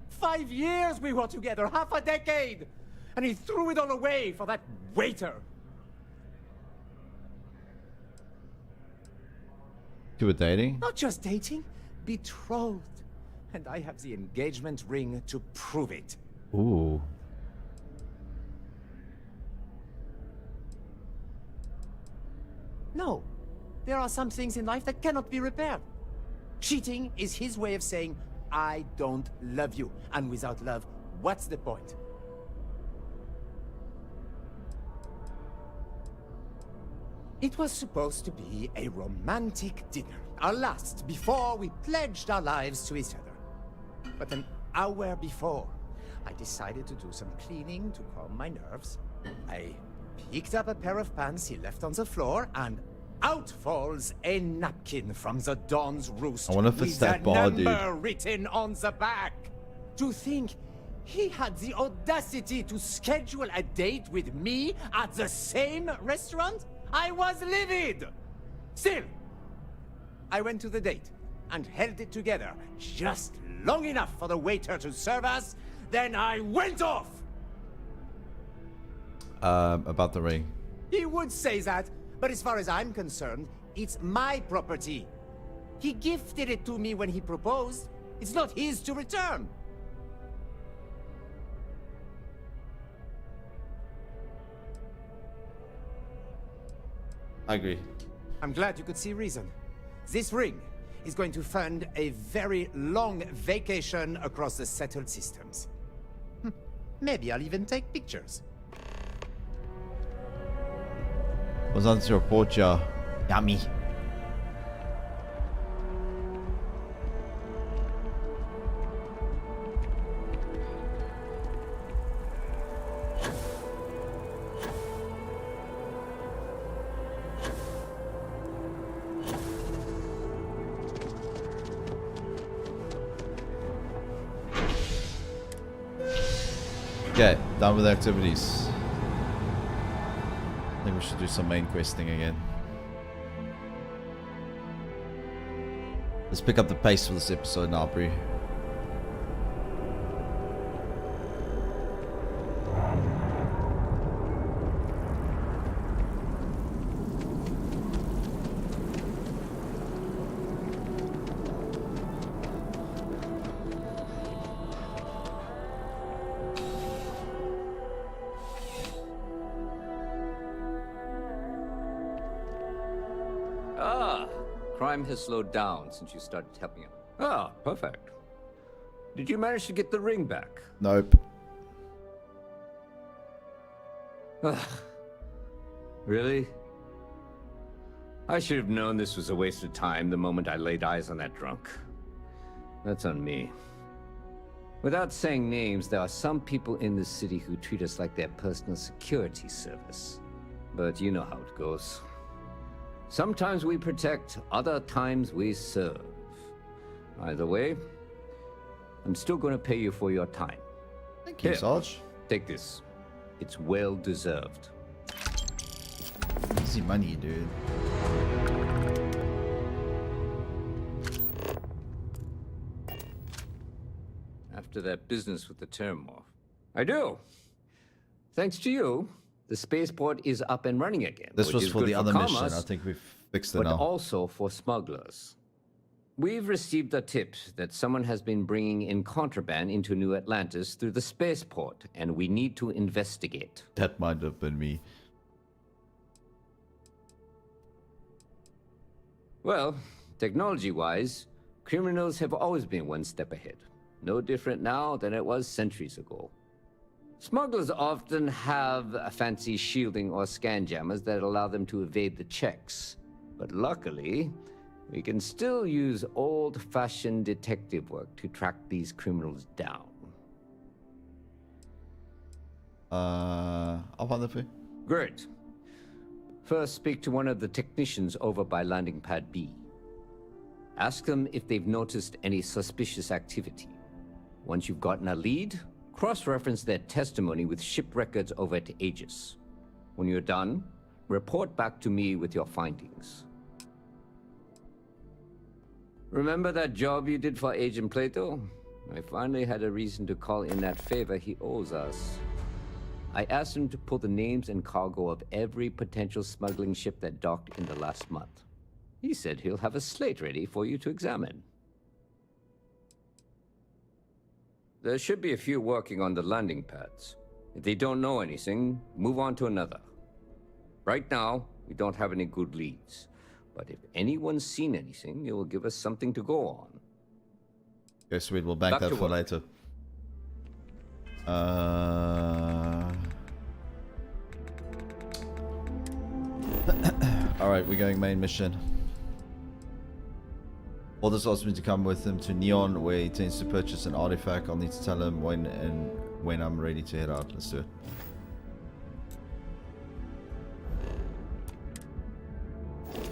Speaker 12: 5 years we were together, half a decade! And he threw it all away for that waiter!
Speaker 1: You were dating?
Speaker 12: Not just dating, betrothed. And I have the engagement ring to prove it.
Speaker 1: Ooh.
Speaker 12: No, there are some things in life that cannot be repaired. Cheating is his way of saying, I don't love you. And without love, what's the point? It was supposed to be a romantic dinner, our last, before we pledged our lives to each other. But an hour before, I decided to do some cleaning to calm my nerves. I picked up a pair of pants he left on the floor, and out falls a napkin from the Dawn's Roost.
Speaker 1: I wonder if it's
Speaker 12: with
Speaker 1: that
Speaker 12: a
Speaker 1: bar,
Speaker 12: number
Speaker 1: dude.
Speaker 12: written on the back. To think he had the audacity to schedule a date with me at the same restaurant? I was livid! Still, I went to the date and held it together just long enough for the waiter to serve us, then I went off!
Speaker 1: About the ring.
Speaker 12: He would say that, but as far as I'm concerned, it's my property. He gifted it to me when he proposed. It's not his to return.
Speaker 1: I agree.
Speaker 12: I'm glad you could see reason. This ring is going to fund a very long vacation across the settled systems. Maybe I'll even take pictures.
Speaker 1: Was on to report, ja. Yummy. Okay, done with the activities. I think we should do some main questing again. Let's pick up the pace for this episode now, Bree.
Speaker 5: Crime has slowed down since you started helping him. Ah, perfect. Did you manage to get the ring back?
Speaker 1: Nope.
Speaker 5: Really? I should have known this was a waste of time the moment I laid eyes on that drunk. That's on me. Without saying names, there are some people in this city who treat us like their personal security service. But you know how it goes. Sometimes we protect, other times we serve. Either way, I'm still going to pay you for your time.
Speaker 1: Thank you, Sarge.
Speaker 5: Take this. It's well deserved.
Speaker 1: Easy money, dude.
Speaker 5: After that business with the Terramorph. I do. Thanks to you, the spaceport is up and running again.
Speaker 1: This was for the other mission.
Speaker 5: Commerce,
Speaker 1: I think we've fixed it
Speaker 5: but
Speaker 1: now.
Speaker 5: also for smugglers. We've received a tip that someone has been bringing in contraband into New Atlantis through the spaceport, and we need to investigate.
Speaker 1: That might have been me.
Speaker 5: Well, technology-wise, criminals have always been one step ahead. No different now than it was centuries ago. Smugglers often have a fancy shielding or scan jammers that allow them to evade the checks. But luckily, we can still use old-fashioned detective work to track these criminals down.
Speaker 1: I'll find that for you.
Speaker 5: Great. First, speak to one of the technicians over by landing pad B. Ask them if they've noticed any suspicious activity. Once you've gotten a lead, cross-reference their testimony with ship records over at Aegis. When you're done, report back to me with your findings. Remember that job you did for Agent Plato? I finally had a reason to call in that favor he owes us. I asked him to pull the names and cargo of every potential smuggling ship that docked in the last month. He said he'll have a slate ready for you to examine. There should be a few working on the landing pads. If they don't know anything, move on to another. Right now, we don't have any good leads. But if anyone's seen anything, it will give us something to go on.
Speaker 1: Okay, sweet. We'll bank that for later. Alright, we're going main mission. Aldous asked me to come with him to Neon, where he intends to purchase an artifact. I'll need to tell him when I'm ready to head out. Let's do it.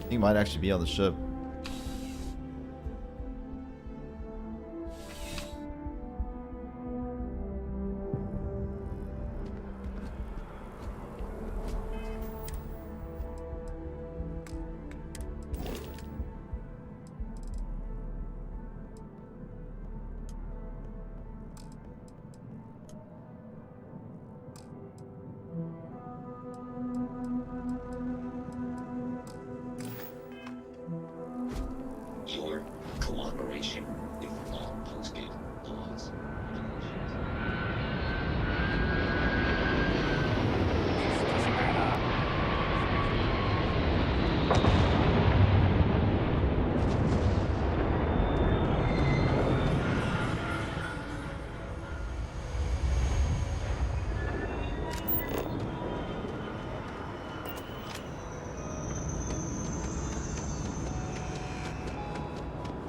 Speaker 1: He might actually be on the ship.
Speaker 2: Your cooperation with all post-game laws.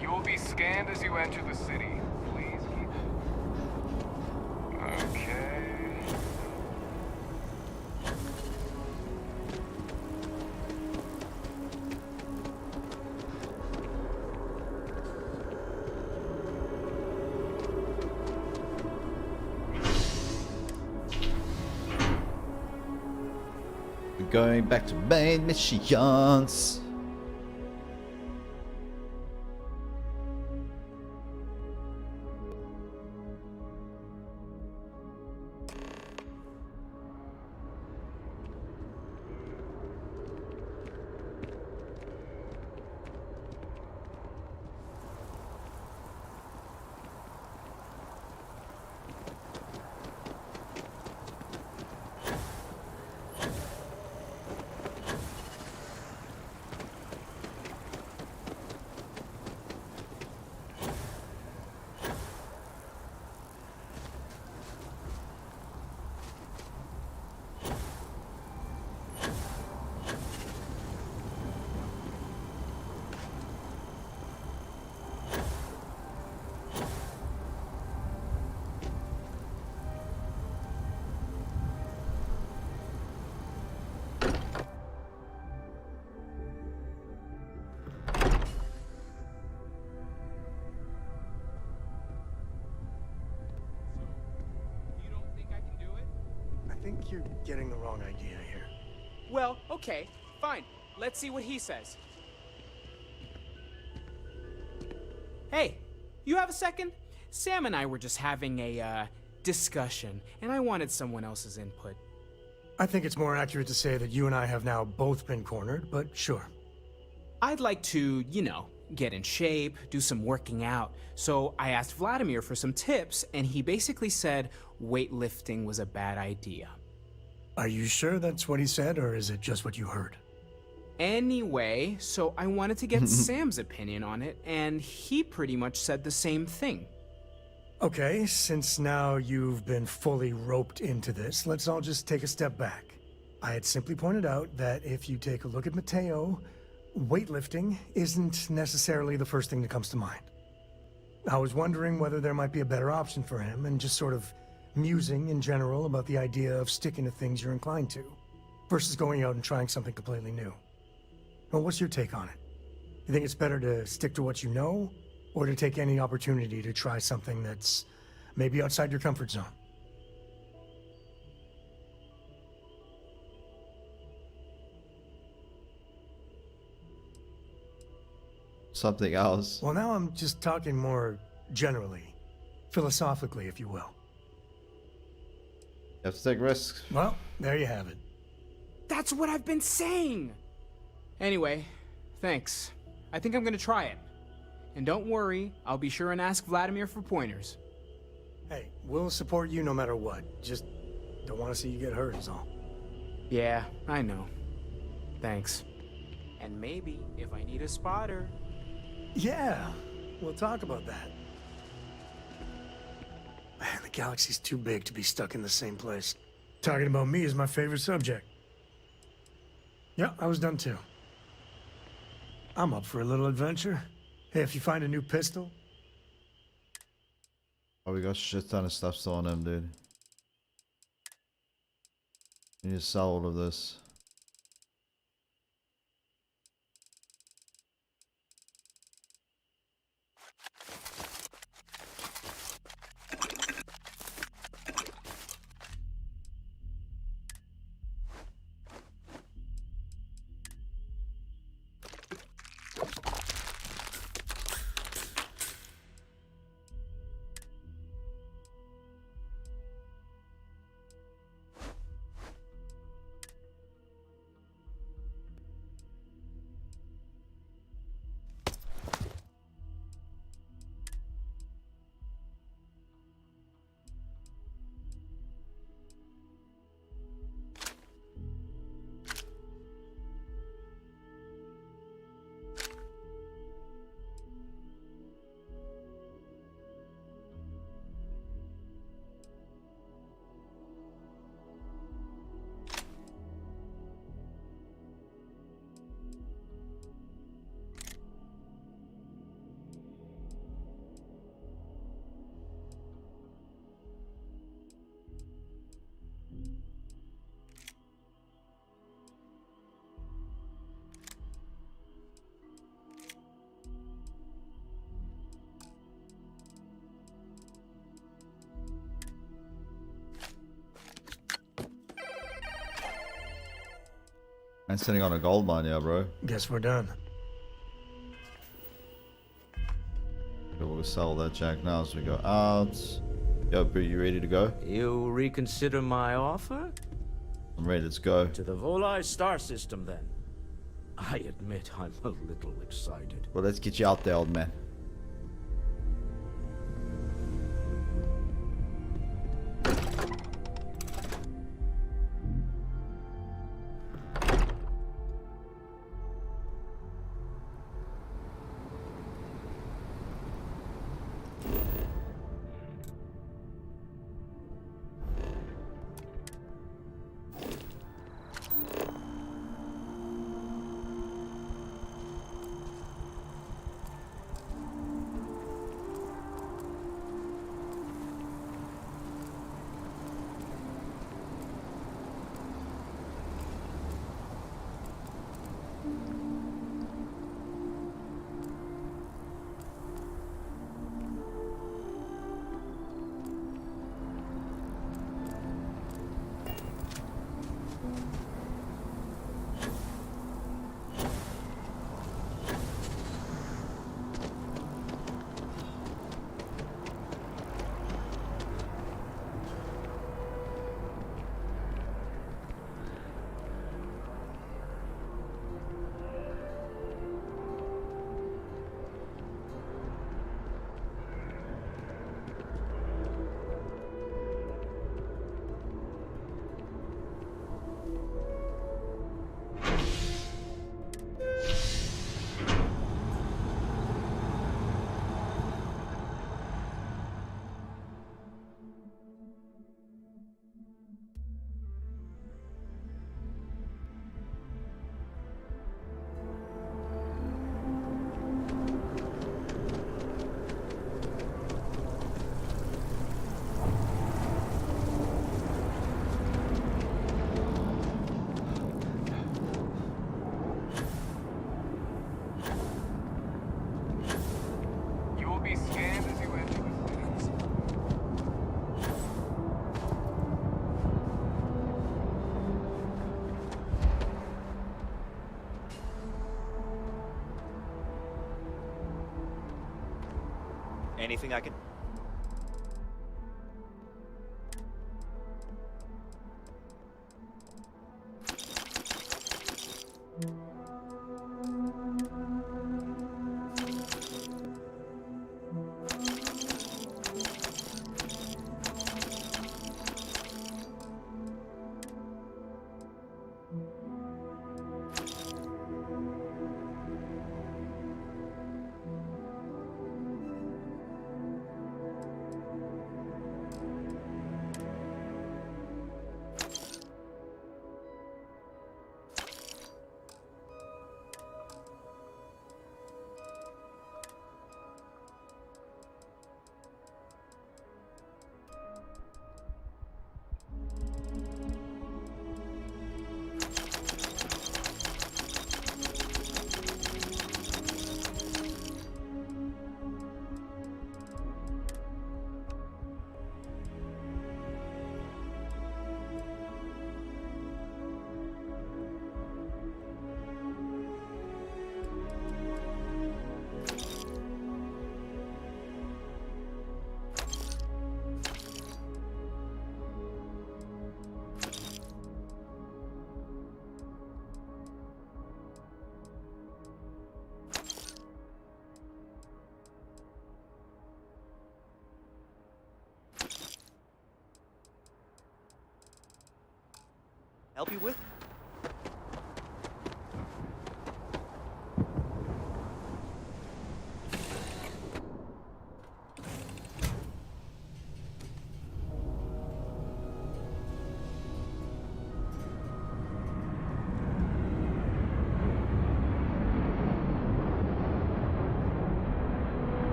Speaker 4: You will be scanned as you enter the city. Please keep. Okay.
Speaker 1: We're going back to main missions.
Speaker 9: I think you're getting the wrong idea here.
Speaker 22: Well, okay, fine. Let's see what he says. Hey, you have a second? Sam and I were just having a, discussion, and I wanted someone else's input.
Speaker 9: I think it's more accurate to say that you and I have now both been cornered, but sure.
Speaker 22: I'd like to, get in shape, do some working out. So I asked Vladimir for some tips, and he basically said weightlifting was a bad idea.
Speaker 9: Are you sure that's what he said, or is it just what you heard?
Speaker 22: Anyway, so I wanted to get Sam's opinion on it, and he pretty much said the same thing.
Speaker 9: Okay, since now you've been fully roped into this, let's all just take a step back. I had simply pointed out that if you take a look at Mateo, weightlifting isn't necessarily the first thing that comes to mind. I was wondering whether there might be a better option for him, and just sort of musing in general about the idea of sticking to things you're inclined to, versus going out and trying something completely new. Well, what's your take on it? You think it's better to stick to what you know, or to take any opportunity to try something that's maybe outside your comfort zone?
Speaker 1: Something else.
Speaker 9: Well, now I'm just talking more generally, philosophically, if you will.
Speaker 1: You have to take risks.
Speaker 9: Well, there you have it.
Speaker 22: That's what I've been saying! Anyway, thanks. I think I'm gonna try it. And don't worry, I'll be sure and ask Vladimir for pointers.
Speaker 9: Hey, we'll support you no matter what. Just don't want to see you get hurt is all.
Speaker 22: Yeah, I know. Thanks. And maybe if I need a spotter.
Speaker 9: Yeah, we'll talk about that. Man, the galaxy's too big to be stuck in the same place. Talking about me is my favorite subject. Yeah, I was done too. I'm up for a little adventure. Hey, if you find a new pistol...
Speaker 1: Oh, we got shit ton of stuff still on him, dude. We need to sell all of this. And sitting on a gold mine, yeah, bro.
Speaker 3: Guess we're done.
Speaker 1: We'll sell that jack now as we go out. Yo, Bree, you ready to go?
Speaker 11: You reconsider my offer?
Speaker 1: I'm ready, let's go.
Speaker 11: To the Volai star system, then. I admit I'm a little excited.
Speaker 1: Well, let's get you out there, old man.
Speaker 14: Anything I can... help you with?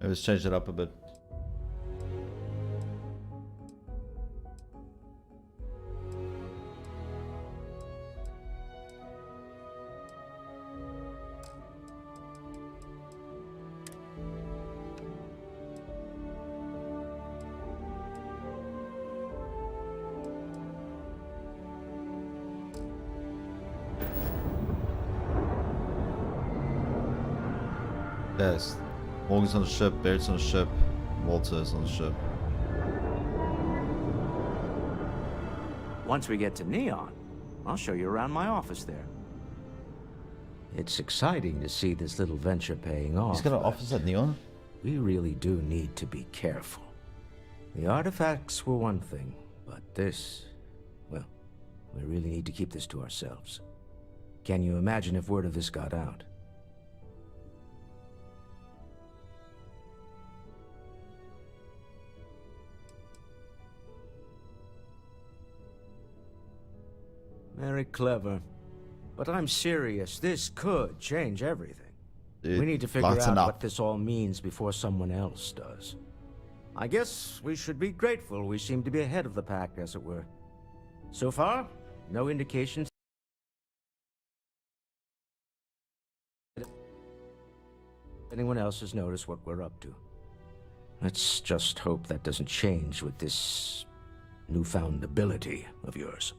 Speaker 1: Let's change it up a bit. Yes. Morgan's on the ship, Barrett's on the ship, Walter is on the ship.
Speaker 11: Once we get to Neon, I'll show you around my office there. It's exciting to see this little venture paying off.
Speaker 1: He's got an office at Neon?
Speaker 11: We really do need to be careful. The artifacts were one thing, but this, well, we really need to keep this to ourselves. Can you imagine if word of this got out? Very clever. But I'm serious. This could change everything. We need to figure out what this all means before someone else does. I guess we should be grateful we seem to be ahead of the pack, as it were. So far, no indications anyone else has noticed what we're up to. Let's just hope that doesn't change with this newfound ability of yours.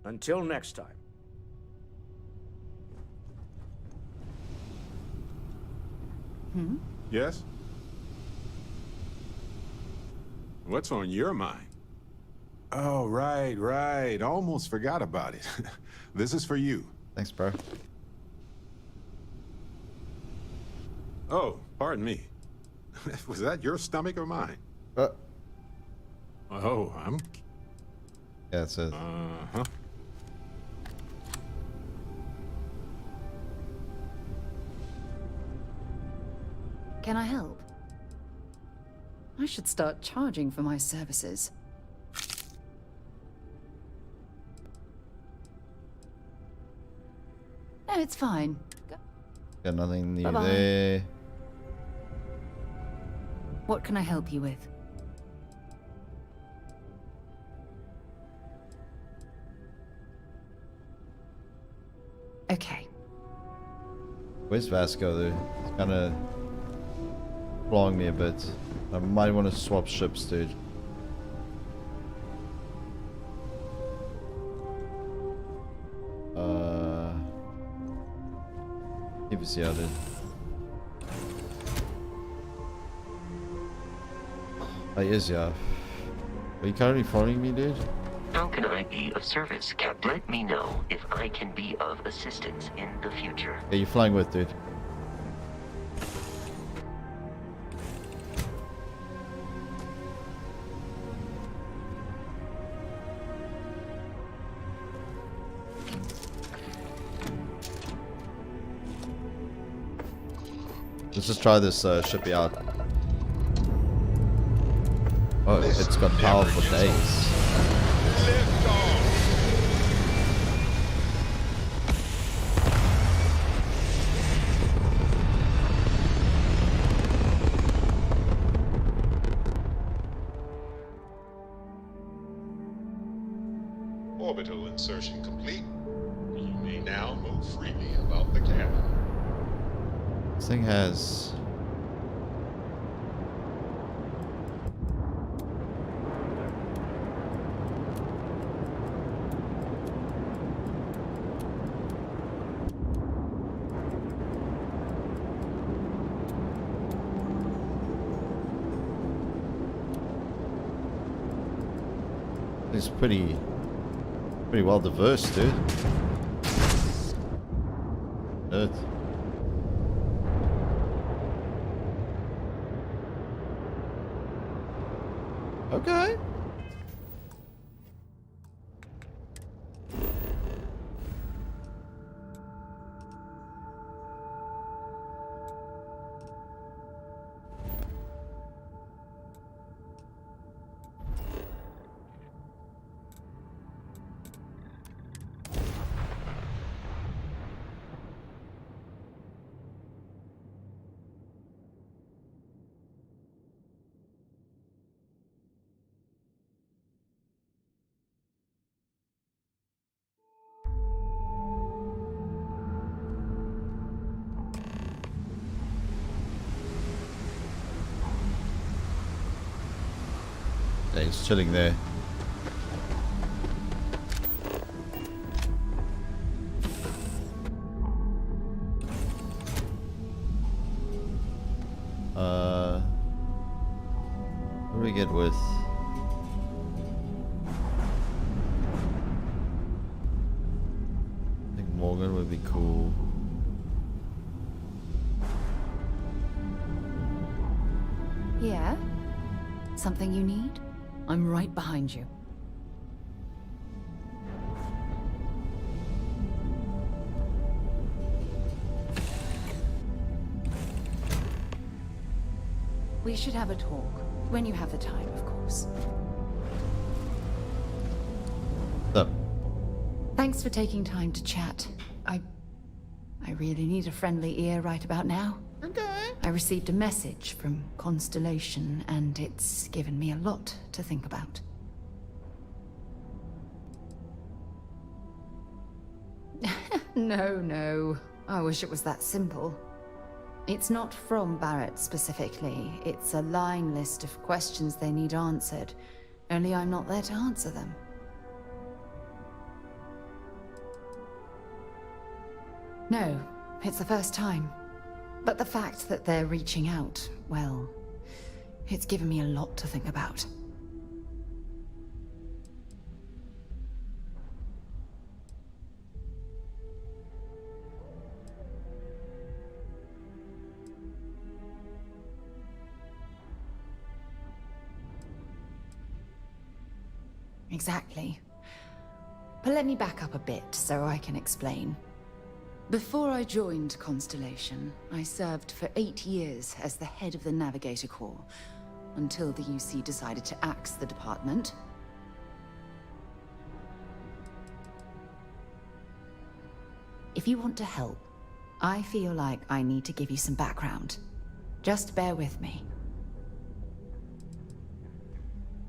Speaker 11: Until next time.
Speaker 3: Yes? What's on your mind? Oh, right. Almost forgot about it. This is for you.
Speaker 1: Thanks, bro.
Speaker 3: Oh, pardon me. Was that your stomach or mine? Oh, I'm...
Speaker 1: Yeah, it says.
Speaker 3: Uh-huh.
Speaker 6: Can I help? I should start charging for my services. No, it's fine.
Speaker 1: Got nothing new
Speaker 6: Bye-bye.
Speaker 1: there.
Speaker 6: What can I help you with? Okay.
Speaker 1: Where's Vasco, though? It's kind of blowing me a bit. I might want to swap ships, dude. Keep us out, dude. Oh, he is, yeah. Are you currently following me, dude?
Speaker 2: How can I be of service, Captain? Let me know if I can be of assistance in the future.
Speaker 1: Yeah, you're flying with, dude. Let's just try this shippy out. Oh, it's got power for days.
Speaker 3: Orbital insertion complete. You may now move freely about the cabin.
Speaker 1: This thing has... It's pretty well diverse, dude. Earth. Okay. Okay, he's chilling there. What do we get with? I think Morgan would be cool.
Speaker 6: Yeah? Something you need? I'm right behind you. We should have a talk. When you have the time, of course.
Speaker 1: So.
Speaker 6: Thanks for taking time to chat. I really need a friendly ear right about now.
Speaker 1: Okay.
Speaker 6: I received a message from Constellation, and it's given me a lot to think about. No. I wish it was that simple. It's not from Barrett specifically. It's a line list of questions they need answered. Only I'm not there to answer them. No, it's the first time. But the fact that they're reaching out, well, it's given me a lot to think about. Exactly. But let me back up a bit so I can explain. Before I joined Constellation, I served for 8 years as the head of the Navigator Corps, until the UC decided to axe the department. If you want to help, I feel like I need to give you some background. Just bear with me.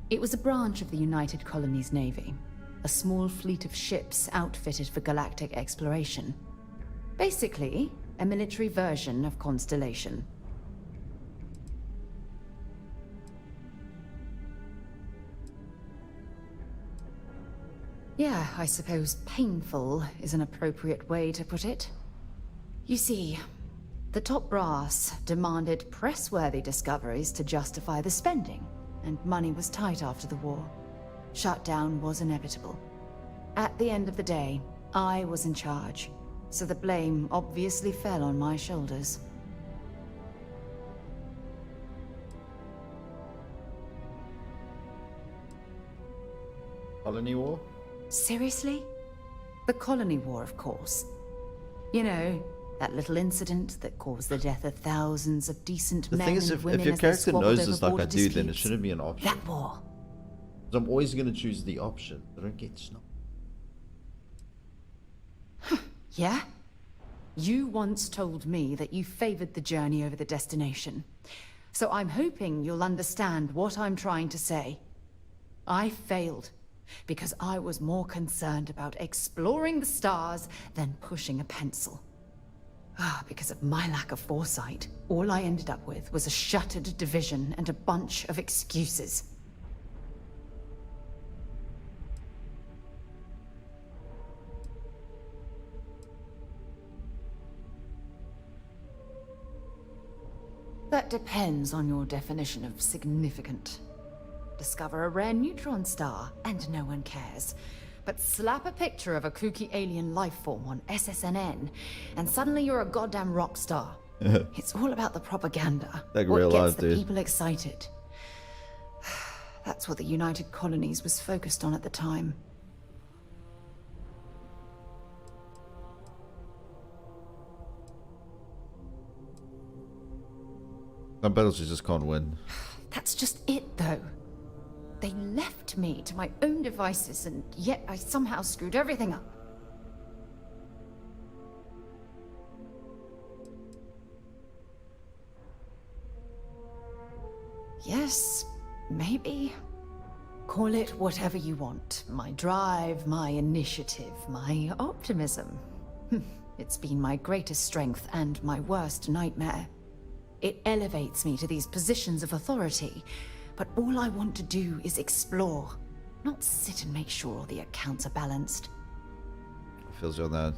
Speaker 6: It was a branch of the United Colonies Navy, a small fleet of ships outfitted for galactic exploration. Basically, a military version of Constellation. Yeah, I suppose painful is an appropriate way to put it. You see, the top brass demanded press-worthy discoveries to justify the spending, and money was tight after the war. Shutdown was inevitable. At the end of the day, I was in charge, so the blame obviously fell on my shoulders.
Speaker 1: Colony War?
Speaker 6: Seriously? The Colony War, of course. You know, that little incident that caused the death of thousands of decent men and women.
Speaker 1: If your
Speaker 6: as they
Speaker 1: character
Speaker 6: squabbled
Speaker 1: knows
Speaker 6: over
Speaker 1: this like I
Speaker 6: border
Speaker 1: do, then it
Speaker 6: disputes.
Speaker 1: shouldn't be an option.
Speaker 6: That war.
Speaker 1: So I'm always going to choose the option. I don't get snob.
Speaker 6: Yeah? You once told me that you favored the journey over the destination. So I'm hoping you'll understand what I'm trying to say. I failed because I was more concerned about exploring the stars than pushing a pencil. Because of my lack of foresight, all I ended up with was a shattered division and a bunch of excuses. That depends on your definition of significant. Discover a rare neutron star, and no one cares. But slap a picture of a kooky alien life form on SSNN, and suddenly you're a goddamn rock star. It's all about the propaganda.
Speaker 1: Like
Speaker 6: what
Speaker 1: real
Speaker 6: gets
Speaker 1: life,
Speaker 6: the
Speaker 1: dude.
Speaker 6: people excited. That's what the United Colonies was focused on at the time.
Speaker 1: Some battles you just can't win.
Speaker 6: That's just it, though. They left me to my own devices, and yet I somehow screwed everything up. Yes, maybe. Call it whatever you want. My drive, my initiative, my optimism. It's been my greatest strength and my worst nightmare. It elevates me to these positions of authority, but all I want to do is explore, not sit and make sure all the accounts are balanced.
Speaker 1: Feels you on that.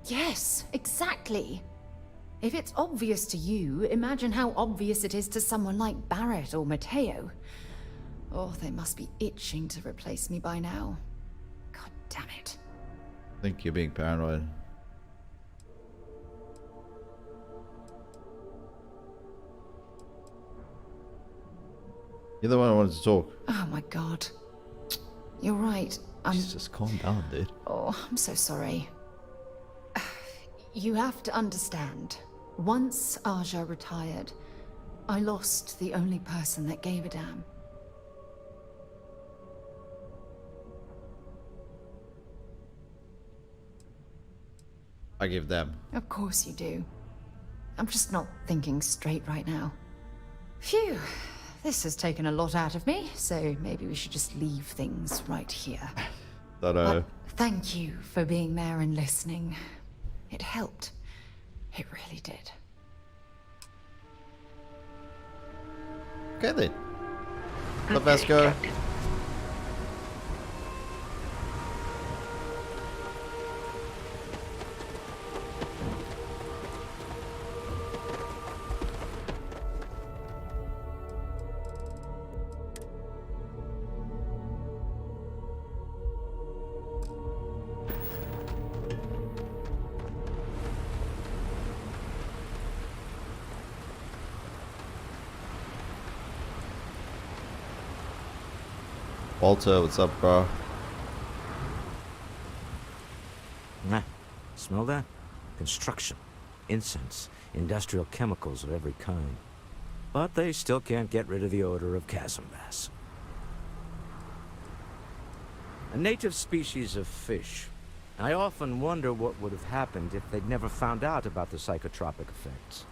Speaker 6: Yes, exactly. If it's obvious to you, imagine how obvious it is to someone like Barrett or Mateo. Oh, they must be itching to replace me by now. God damn it.
Speaker 1: I think you're being paranoid. You're the one who wanted to talk.
Speaker 6: Oh my god. You're right.
Speaker 1: Just calm down, dude.
Speaker 6: Oh, I'm so sorry. You have to understand. Once Aja retired, I lost the only person that gave a damn.
Speaker 1: I give them.
Speaker 6: Of course you do. I'm just not thinking straight right now. Phew. This has taken a lot out of me, so maybe we should just leave things right here. But thank you for being there and listening. It helped. It really did.
Speaker 1: Okay then. Let's go. Walter, what's up, bro?
Speaker 11: Nah, smell that? Construction, incense, industrial chemicals of every kind. But they still can't get rid of the odor of chasm bass. A native species of fish. I often wonder what would have happened if they'd never found out about the psychotropic effects.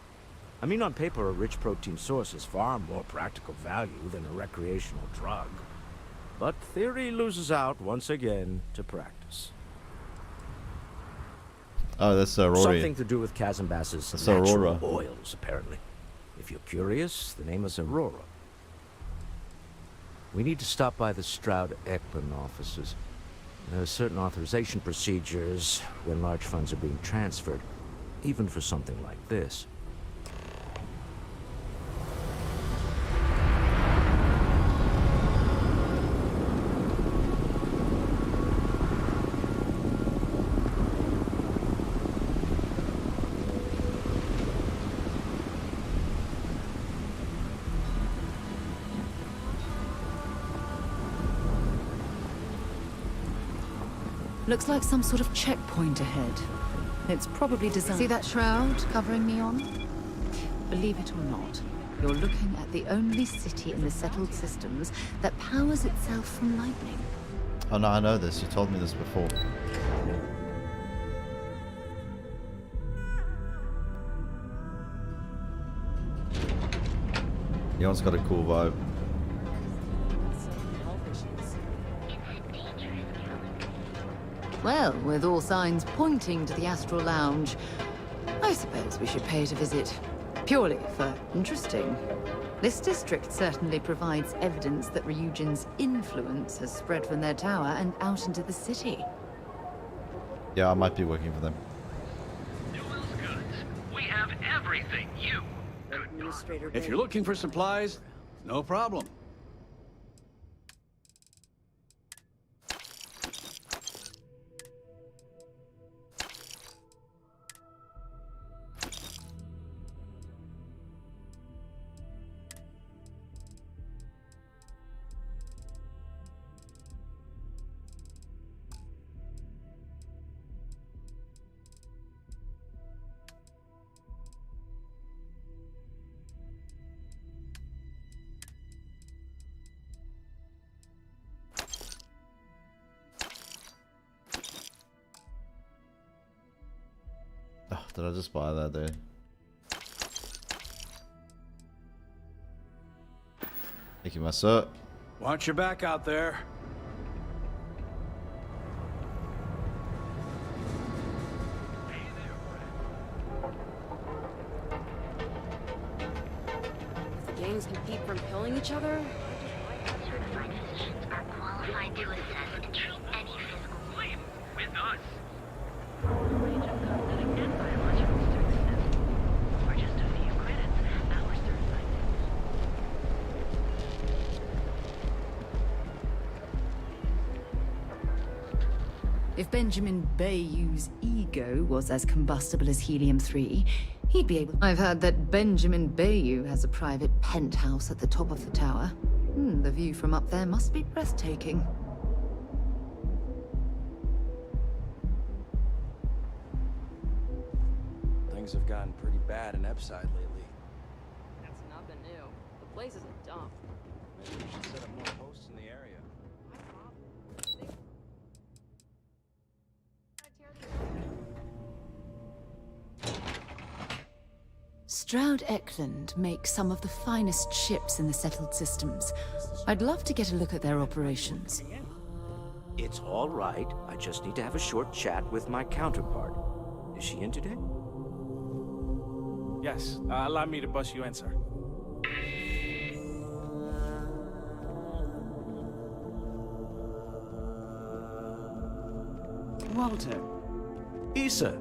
Speaker 11: I mean, on paper, a rich protein source is far more practical value than a recreational drug. But theory loses out once again to practice.
Speaker 1: Oh, that's Rory.
Speaker 11: Something to do with chasm bass's natural oils, apparently. If you're curious, the name is Aurora. We need to stop by the Stroud-Ekman offices. There are certain authorization procedures when large funds are being transferred, even for something like this.
Speaker 6: Looks like some sort of checkpoint ahead. It's probably designed... See that shroud covering Neon? Believe it or not, you're looking at the only city in the settled systems that powers itself from lightning.
Speaker 1: Oh no, I know this. You told me this before. Neon's got a cool vibe.
Speaker 6: Well, with all signs pointing to the Astral Lounge, I suppose we should pay it a visit. Purely for interesting. This district certainly provides evidence that Ryujin's influence has spread from their tower and out into the city.
Speaker 1: Yeah, I might be working for them.
Speaker 13: We have everything you could.
Speaker 15: If you're looking for supplies, no problem.
Speaker 1: Oh, did I just buy that, dude? Thank you, my sir.
Speaker 15: Watch your back out there.
Speaker 16: things can keep from killing each other?
Speaker 2: Certified physicians are qualified to assess and treat any physical
Speaker 13: Please, with us. A range of cosmetic and biological services. For just a few credits, our certified
Speaker 6: If Benjamin Bayou's ego was as combustible as helium-3, he'd be able... I've heard that Benjamin Bayou has a private penthouse at the top of the tower. The view from up there must be breathtaking.
Speaker 10: Things have gotten pretty bad in Epside lately.
Speaker 16: That's nothing new. The place is a dump.
Speaker 10: Maybe we should set up more posts in the area.
Speaker 6: Stroud Eklund makes some of the finest ships in the settled systems. I'd love to get a look at their operations.
Speaker 11: It's all right. I just need to have a short chat with my counterpart. Is she in today?
Speaker 17: Yes. Allow me to bust you in, sir.
Speaker 23: Walter.
Speaker 11: Issa.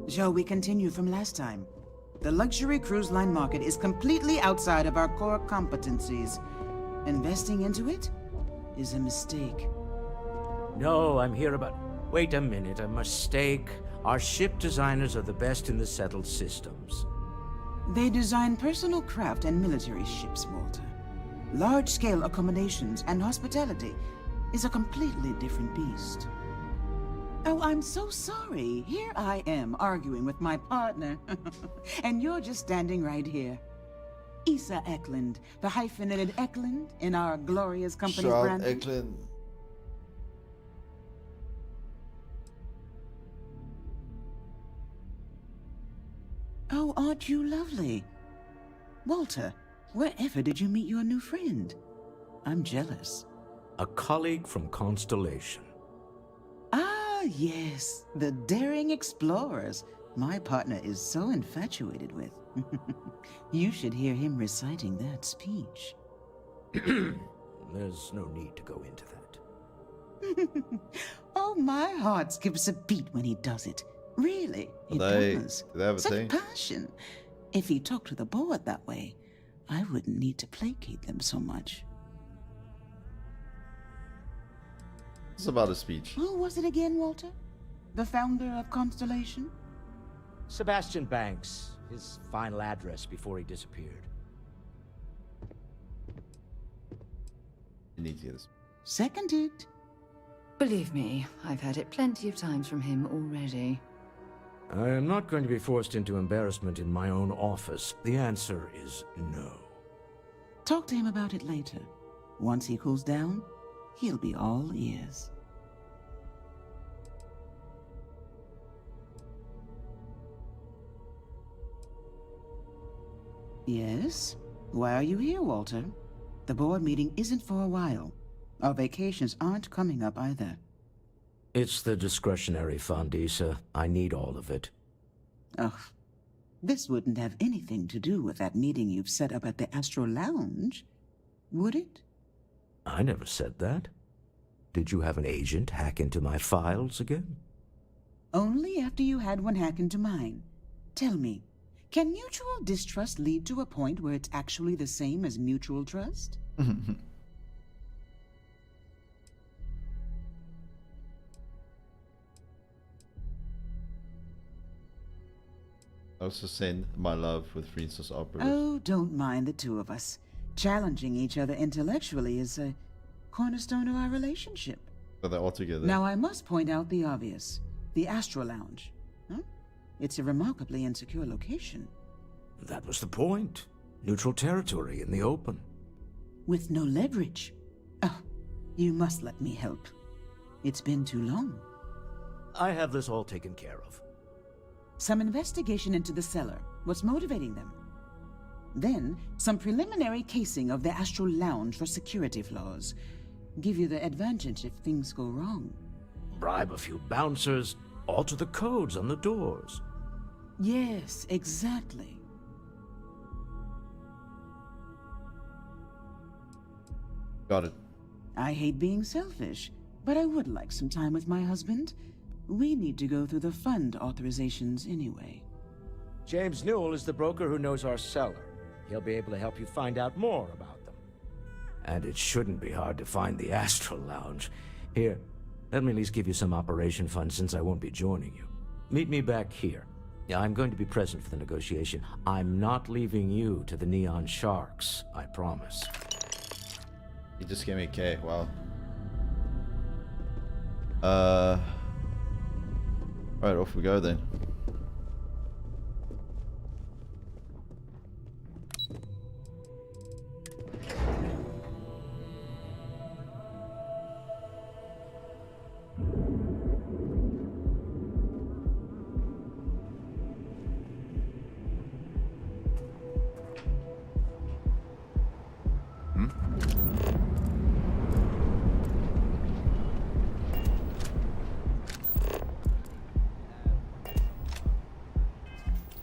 Speaker 23: Shall we continue from last time? The luxury cruise line market is completely outside of our core competencies. Investing into it is a mistake.
Speaker 11: No, I'm here about... Wait a minute, a mistake. Our ship designers are the best in the settled systems.
Speaker 23: They design personal craft and military ships, Walter. Large-scale accommodations and hospitality is a completely different beast. Oh, I'm so sorry. Here I am arguing with my partner. And you're just standing right here. Issa Eklund, the hyphenated Eklund in our glorious company's brand.
Speaker 1: Eklund.
Speaker 23: Oh, aren't you lovely? Walter, wherever did you meet your new friend? I'm jealous.
Speaker 11: A colleague from Constellation.
Speaker 23: Ah, yes, the daring explorers my partner is so infatuated with. You should hear him reciting that speech.
Speaker 11: There's no need to go into that.
Speaker 23: Oh, my heart skips a beat when he does it. Really, it does.
Speaker 1: Do they have a
Speaker 23: Such
Speaker 1: thing?
Speaker 23: passion. If he talked to the board that way, I wouldn't need to placate them so much.
Speaker 1: It's about a speech.
Speaker 23: Who was it again, Walter? The founder of Constellation?
Speaker 11: Sebastian Banks. His final address before he disappeared.
Speaker 1: You need to hear this.
Speaker 23: Seconded.
Speaker 6: Believe me, I've heard it plenty of times from him already.
Speaker 11: I am not going to be forced into embarrassment in my own office. The answer is no.
Speaker 23: Talk to him about it later. Once he cools down, he'll be all ears. Yes? Why are you here, Walter? The board meeting isn't for a while. Our vacations aren't coming up either.
Speaker 11: It's the discretionary fund, Issa. I need all of it.
Speaker 23: Ugh. This wouldn't have anything to do with that meeting you've set up at the Astro Lounge, would it?
Speaker 11: I never said that. Did you have an agent hack into my files again?
Speaker 23: Only after you had one hack into mine. Tell me, can mutual distrust lead to a point where it's actually the same as mutual trust?
Speaker 1: Also send my love with Princess Opera.
Speaker 23: Oh, don't mind the two of us. Challenging each other intellectually is a cornerstone of our relationship.
Speaker 1: But they're all together.
Speaker 23: Now I must point out the obvious. The Astro Lounge. Huh? It's a remarkably insecure location.
Speaker 11: That was the point. Neutral territory in the open.
Speaker 23: With no leverage. Oh, you must let me help. It's been too long.
Speaker 11: I have this all taken care of.
Speaker 23: Some investigation into the cellar. What's motivating them? Then, some preliminary casing of the Astral Lounge for security flaws. Give you the advantage if things go wrong.
Speaker 11: Bribe a few bouncers, alter the codes on the doors.
Speaker 23: Yes, exactly.
Speaker 1: Got it.
Speaker 23: I hate being selfish, but I would like some time with my husband. We need to go through the fund authorizations anyway.
Speaker 11: James Newell is the broker who knows our seller. He'll be able to help you find out more about them. And it shouldn't be hard to find the Astral Lounge. Here, let me at least give you some operation funds since I won't be joining you. Meet me back here. Yeah, I'm going to be present for the negotiation. I'm not leaving you to the Neon Sharks, I promise.
Speaker 1: You just gave me a K, wow. Alright, off we go then.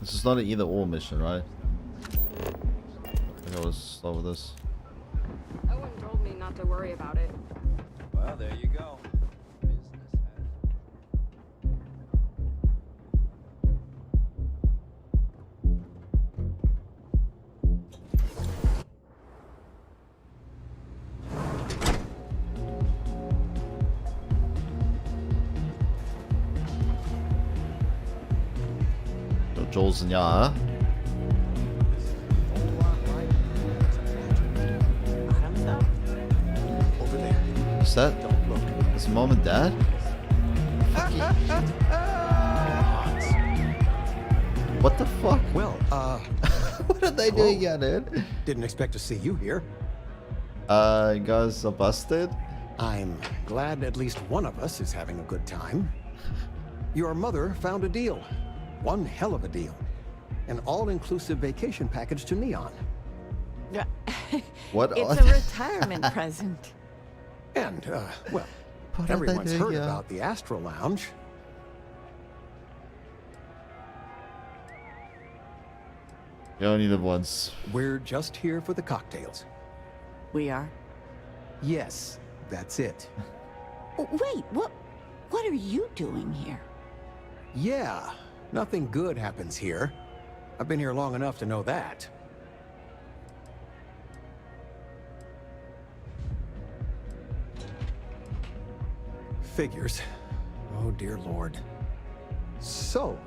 Speaker 1: This is not an either-or mission, right? I think I was slow with this.
Speaker 16: Owen told me not to worry about it.
Speaker 14: Well, there you go.
Speaker 1: Jules and Yara.
Speaker 9: Over there.
Speaker 1: Is that his mom and dad? What the fuck?
Speaker 9: Well,
Speaker 1: what are they doing here, dude?
Speaker 9: Didn't expect to see you here.
Speaker 1: You guys are busted?
Speaker 9: I'm glad at least one of us is having a good time. Your mother found a deal. One hell of a deal. An all-inclusive vacation package to Neon.
Speaker 1: What?
Speaker 19: It's a retirement present.
Speaker 9: And, well,
Speaker 1: What are they
Speaker 9: everyone's
Speaker 1: doing
Speaker 9: heard
Speaker 1: here?
Speaker 9: about the Astral Lounge.
Speaker 1: You only live once.
Speaker 9: We're just here for the cocktails.
Speaker 19: We are?
Speaker 9: Yes, that's it.
Speaker 19: Wait, what are you doing here?
Speaker 9: Yeah, nothing good happens here. I've been here long enough to know that. Figures. Oh, dear Lord. So,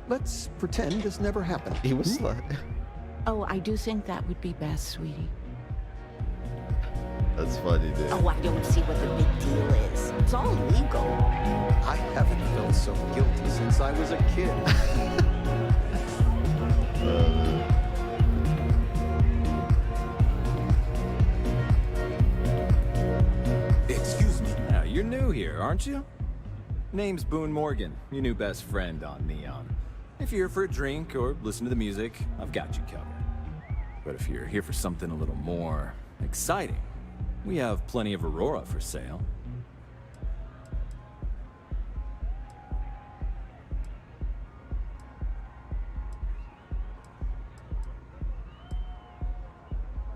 Speaker 9: let's pretend this never happened.
Speaker 1: He was like...
Speaker 19: Oh, I do think that would be best, sweetie.
Speaker 1: That's funny, dude.
Speaker 19: Oh, I don't see what the big deal is. It's all legal.
Speaker 9: I haven't felt so guilty since I was a kid.
Speaker 14: Excuse me. Now, you're new here, aren't you? Name's Boone Morgan, your new best friend on Neon. If you're here for a drink or listen to the music, I've got you covered. But if you're here for something a little more exciting, we have plenty of Aurora for sale.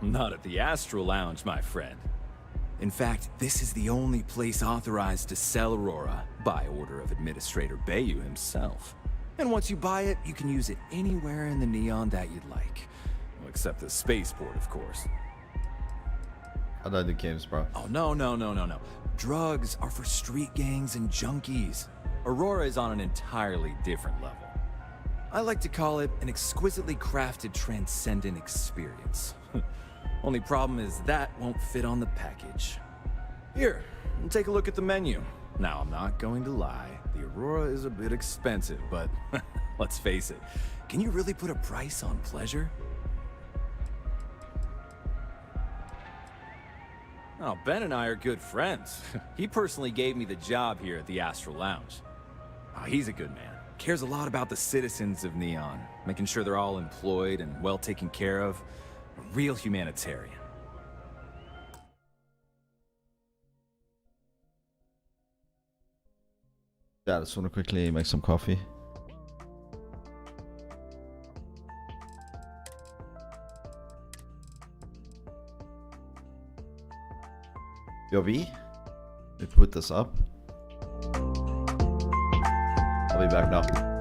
Speaker 14: Not at the Astral Lounge, my friend. In fact, this is the only place authorized to sell Aurora by order of Administrator Bayou himself. And once you buy it, you can use it anywhere in the Neon that you'd like. Well, except the spaceport, of course.
Speaker 1: I don't do games, bro.
Speaker 14: Oh, no. Drugs are for street gangs and junkies. Aurora is on an entirely different level. I like to call it an exquisitely crafted transcendent experience. Only problem is that won't fit on the package. Here, take a look at the menu. Now, I'm not going to lie. The Aurora is a bit expensive, but let's face it. Can you really put a price on pleasure? Oh, Ben and I are good friends. He personally gave me the job here at the Astral Lounge. Oh, he's a good man. Cares a lot about the citizens of Neon, making sure they're all employed and well taken care of. A real humanitarian.
Speaker 1: Yeah, I just want to quickly make some coffee. Yobi, let me put this up. I'll be back now.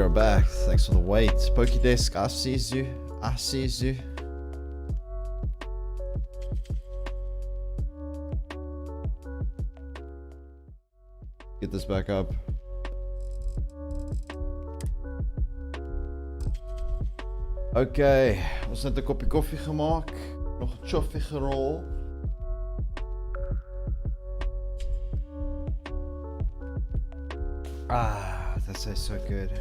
Speaker 1: I'm back. Thanks for the wait. Pokédesk, I sees you. I sees you. Get this back up. Oké, ons net een kopje koffie gemaakt. Nog een choffie gerol. Ah, that tastes so good.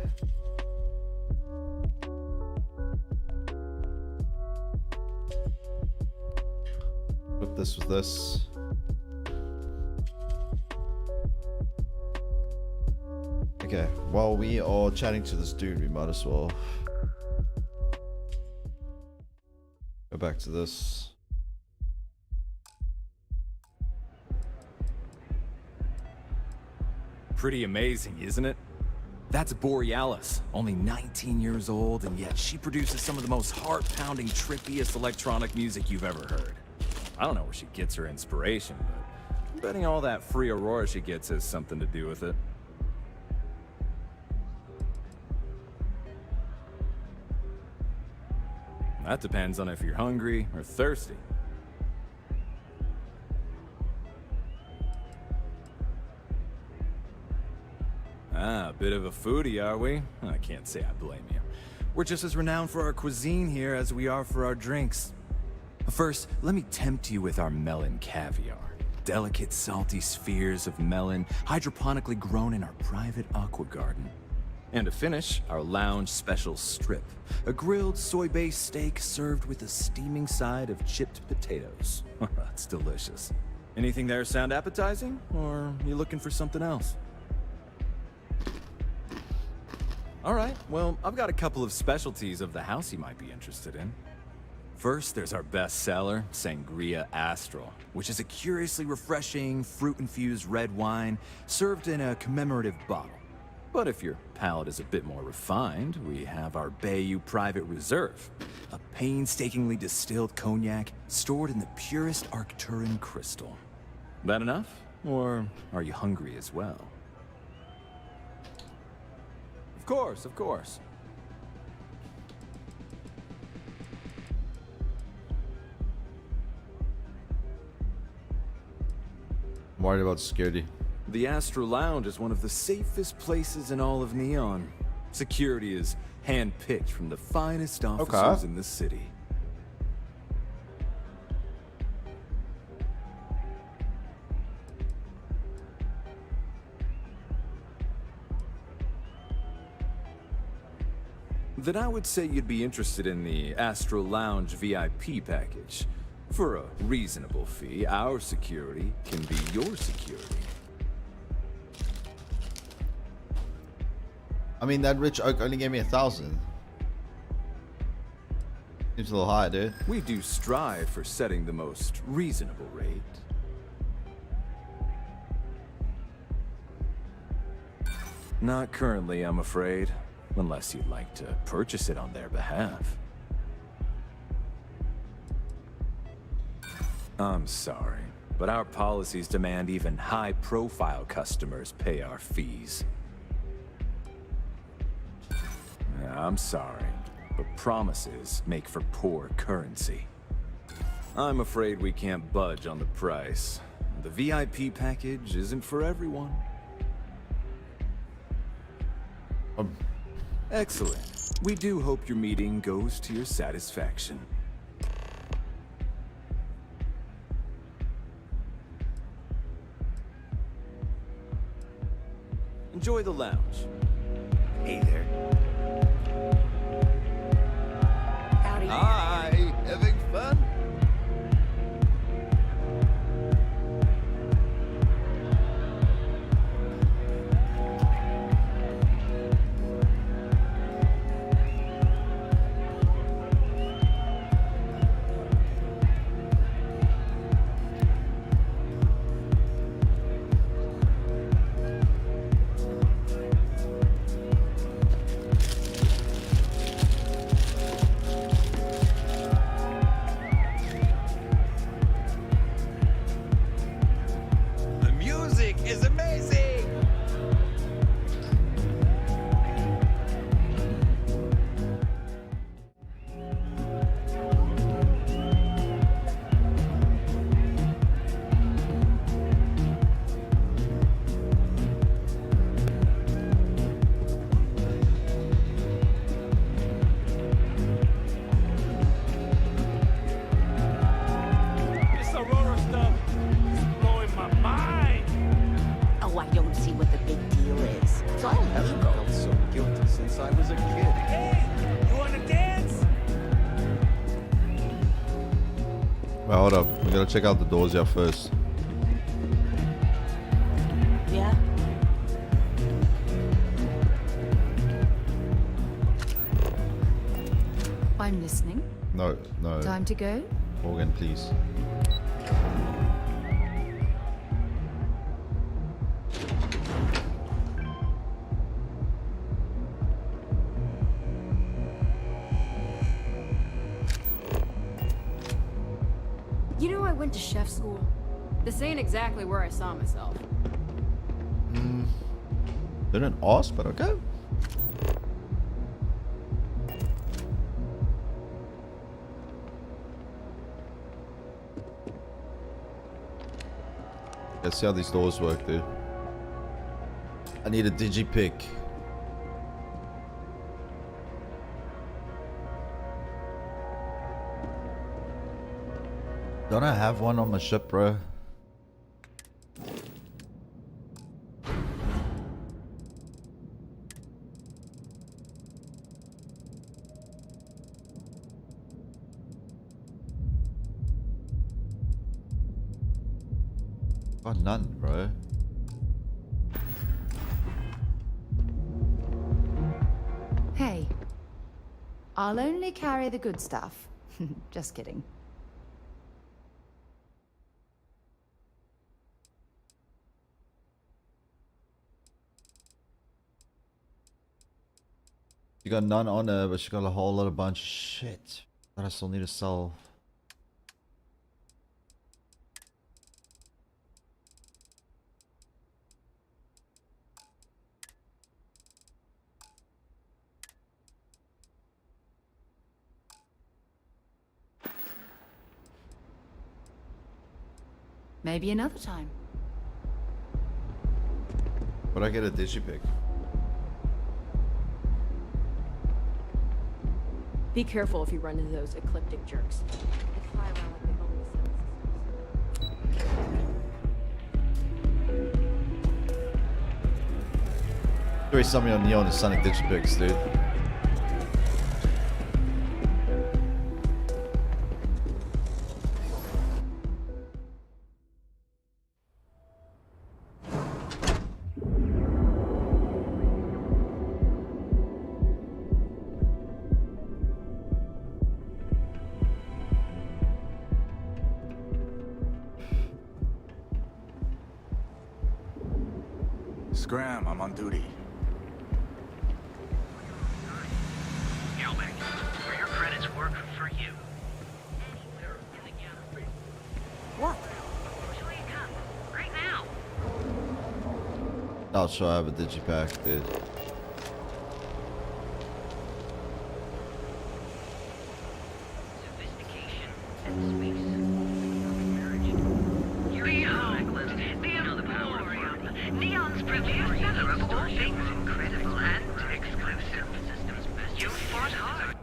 Speaker 1: Put this with this. Okay, while we are chatting to this dude, we might as well go back to this.
Speaker 14: Pretty amazing, isn't it? That's Borealis, only 19 years old, and yet she produces some of the most heart-pounding, trippiest electronic music you've ever heard. I don't know where she gets her inspiration, but I'm betting all that free Aurora she gets has something to do with it. That depends on if you're hungry or thirsty. Ah, a bit of a foodie, are we? I can't say I blame you. We're just as renowned for our cuisine here as we are for our drinks. First, let me tempt you with our melon caviar. Delicate, salty spheres of melon, hydroponically grown in our private aqua garden. And to finish, our lounge special strip. A grilled soy-based steak served with a steaming side of chipped potatoes. That's delicious. Anything there sound appetizing? Or you looking for something else? Alright, well, I've got a couple of specialties of the house you might be interested in. First, there's our best seller, Sangria Astral, which is a curiously refreshing, fruit-infused red wine served in a commemorative bottle. But if your palate is a bit more refined, we have our Bayou Private Reserve, a painstakingly distilled cognac stored in the purest Arcturan crystal. That enough? Or are you hungry as well? Of course, of course.
Speaker 1: I'm worried about security.
Speaker 14: The Astral Lounge is one of the safest places in all of Neon. Security is hand-picked from the finest officers in the city. Then I would say you'd be interested in the Astral Lounge VIP package. For a reasonable fee, our security can be your security.
Speaker 1: I mean, that rich oak only gave me 1,000. Seems a little high, dude.
Speaker 14: We do strive for setting the most reasonable rate. Not currently, I'm afraid. Unless you'd like to purchase it on their behalf. I'm sorry, but our policies demand even high-profile customers pay our fees. I'm sorry, but promises make for poor currency. I'm afraid we can't budge on the price. The VIP package isn't for everyone. Excellent. We do hope your meeting goes to your satisfaction. Enjoy the lounge. Hey there.
Speaker 7: Howdy.
Speaker 1: Hi, having fun? Well, hold up. We gotta check out the doors here first.
Speaker 19: Yeah?
Speaker 6: I'm listening.
Speaker 1: No, no.
Speaker 6: Time to go?
Speaker 1: Morgan, please.
Speaker 16: You know, I went to chef school. This ain't exactly where I saw myself.
Speaker 1: Didn't ask, but okay. Let's see how these doors work, dude. I need a digipick. Don't I have one on my ship, bro? Got none, bro.
Speaker 6: Hey. I'll only carry the good stuff. Just kidding.
Speaker 1: She got none on her, but she got a whole lot of bunch of shit that I still need to sell.
Speaker 6: Maybe another time.
Speaker 1: But I get a digipick.
Speaker 16: Be careful if you run into those ecliptic jerks. They fly around like they've owned the systems.
Speaker 1: There is something on Neon and Sonic digipicks, dude.
Speaker 8: Scram, I'm on duty.
Speaker 2: Yeoman, where your credits work for you.
Speaker 19: What?
Speaker 2: Sure you come. Right now.
Speaker 1: I'll show I have a digipack, dude.
Speaker 2: Sophistication and space. Marriage. Neon, the power of Neon's producer of all things incredible and exclusive. You fought hard.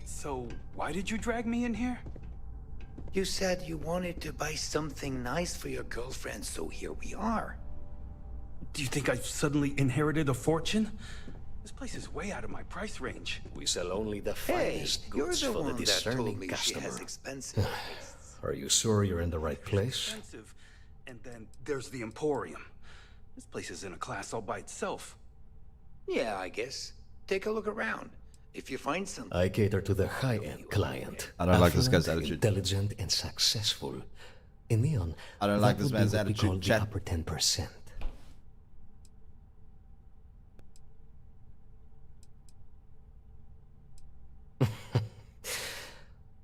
Speaker 10: So, why did you drag me in here?
Speaker 18: You said you wanted to buy something nice for your girlfriend, so here we are.
Speaker 10: Do you think I've suddenly inherited a fortune? This place is way out of my price range.
Speaker 11: We sell only the
Speaker 18: Hey,
Speaker 11: finest
Speaker 18: you're
Speaker 11: goods
Speaker 18: the
Speaker 11: for the
Speaker 18: one that told
Speaker 11: discerning
Speaker 18: me she
Speaker 11: customer.
Speaker 18: has expensive tastes.
Speaker 11: Are you sure you're in the right place?
Speaker 10: Expensive. And then there's the Emporium. This place is in a class all by itself.
Speaker 18: Yeah, I guess. Take a look around. If you find something...
Speaker 11: I cater to the high-end client.
Speaker 1: I don't like this guy's
Speaker 11: Affluent,
Speaker 1: attitude.
Speaker 11: Intelligent and successful. In Neon,
Speaker 1: I don't like
Speaker 11: that
Speaker 1: this
Speaker 11: would be
Speaker 1: man's
Speaker 11: what we
Speaker 1: attitude,
Speaker 11: call the
Speaker 1: chat.
Speaker 11: upper 10%.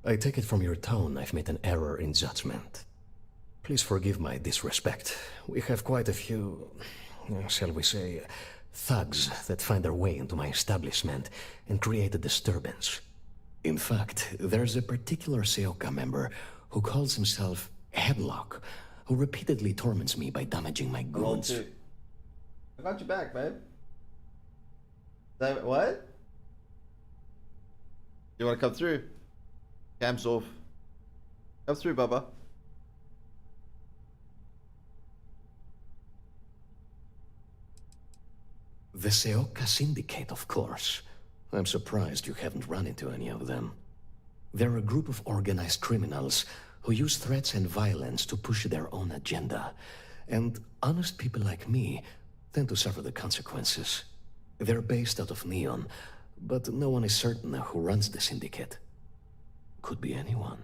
Speaker 11: I take it from your tone I've made an error in judgment. Please forgive my disrespect. We have quite a few, shall we say, thugs that find their way into my establishment and create a disturbance. In fact, there's a particular Seoka member who calls himself Headlock, who repeatedly torments me by damaging my goods.
Speaker 1: I got you back, babe. What? You want to come through? Cam's off. Come through, Bubba.
Speaker 11: The Seoka Syndicate, of course. I'm surprised you haven't run into any of them.
Speaker 12: They're a group of organized criminals who use threats and violence to push their own agenda. And honest people like me tend to suffer the consequences. They're based out of Neon, but no one is certain who runs the syndicate. Could be anyone.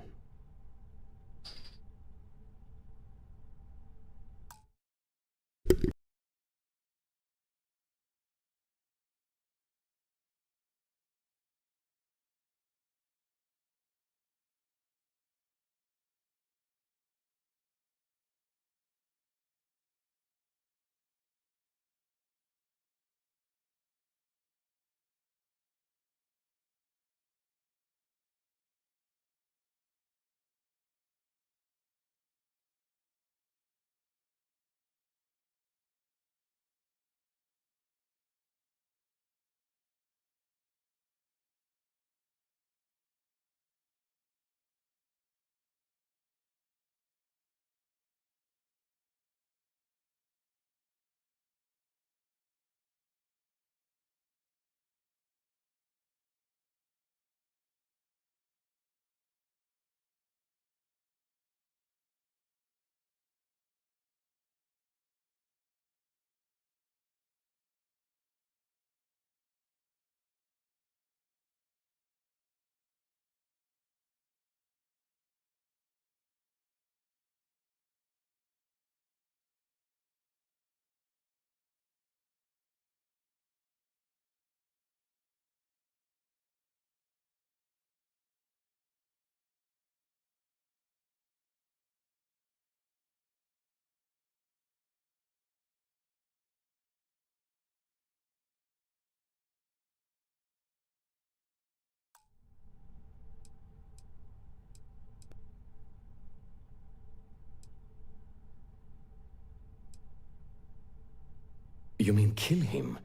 Speaker 12: You mean kill him?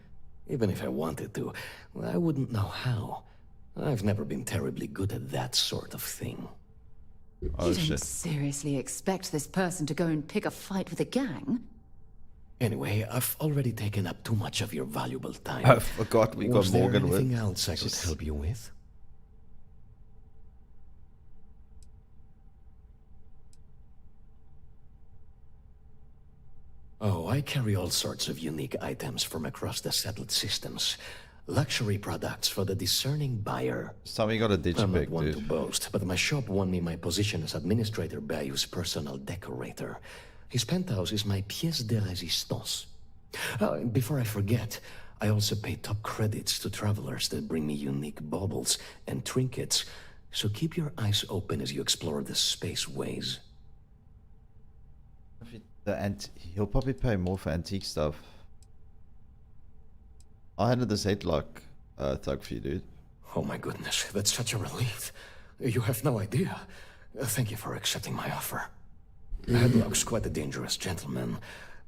Speaker 12: Even if I wanted to, I wouldn't know how. I've never been terribly good at that sort of thing.
Speaker 1: Oh,
Speaker 6: you
Speaker 1: shit.
Speaker 6: don't seriously expect this person to go and pick a fight with a gang?
Speaker 12: Anyway, I've already taken up too much of your valuable time.
Speaker 1: I forgot we got Morgan
Speaker 12: Was there
Speaker 1: with.
Speaker 12: anything else I could help you with? Oh, I carry all sorts of unique items from across the settled systems. Luxury products for the discerning buyer.
Speaker 1: Somebody got a
Speaker 12: I'm not
Speaker 1: digipic,
Speaker 12: one
Speaker 1: dude.
Speaker 12: to boast, but my shop won me my position as Administrator Bayou's personal decorator. His penthouse is my pièce de résistance. Before I forget, I also pay top credits to travelers that bring me unique baubles and trinkets, so keep your eyes open as you explore the spaceways.
Speaker 1: He'll probably pay more for antique stuff. I handed this headlock thug for you, dude.
Speaker 12: Oh my goodness, that's such a relief. You have no idea. Thank you for accepting my offer. Headlock's quite a dangerous gentleman.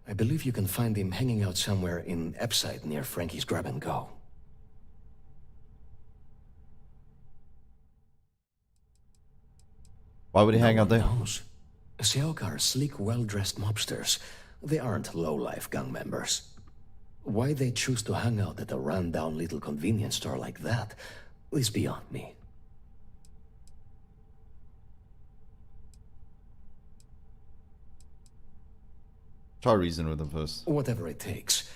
Speaker 12: I believe you can find him hanging out somewhere in Epside near Frankie's Grab and Go.
Speaker 1: Why would he hang out there?
Speaker 12: Knows. Seok are sleek, well-dressed mobsters. They aren't low-life gang members. Why they choose to hang out at a run-down little convenience store like that is beyond me.
Speaker 1: Try reason with him first.
Speaker 12: Whatever it takes.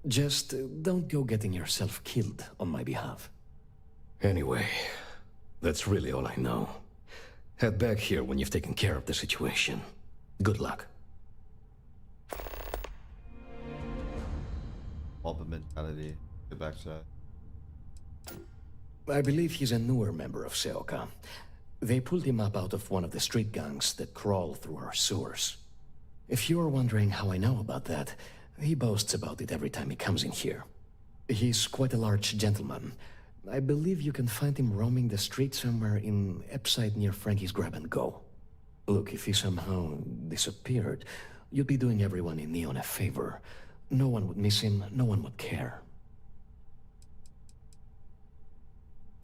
Speaker 12: Just don't go getting yourself killed on my behalf. Anyway, that's really all I know. Head back here when you've taken care of the situation. Good luck.
Speaker 1: Mob mentality. Get back to that.
Speaker 12: I believe he's a newer member of Seoka. They pulled him up out of one of the street gangs that crawl through our sewers. If you're wondering how I know about that, he boasts about it every time he comes in here. He's quite a large gentleman. I believe you can find him roaming the street somewhere in Epside near Frankie's Grab and Go. Look, if he somehow disappeared, you'd be doing everyone in Neon a favor. No one would miss him, no one would care.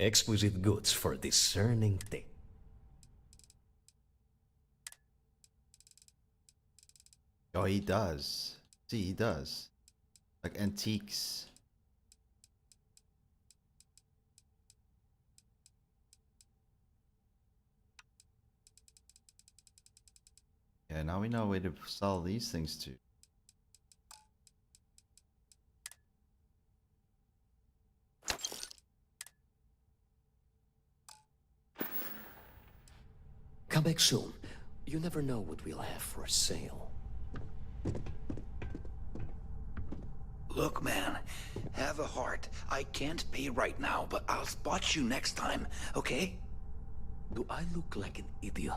Speaker 12: Exquisite goods for discerning taste.
Speaker 1: Oh, he does. See, he does. Like antiques. now we know where to sell these things to.
Speaker 12: Come back soon. You never know what we'll have for sale.
Speaker 18: Look, man, have a heart. I can't pay right now, but I'll spot you next time, okay?
Speaker 12: Do I look like an idiot?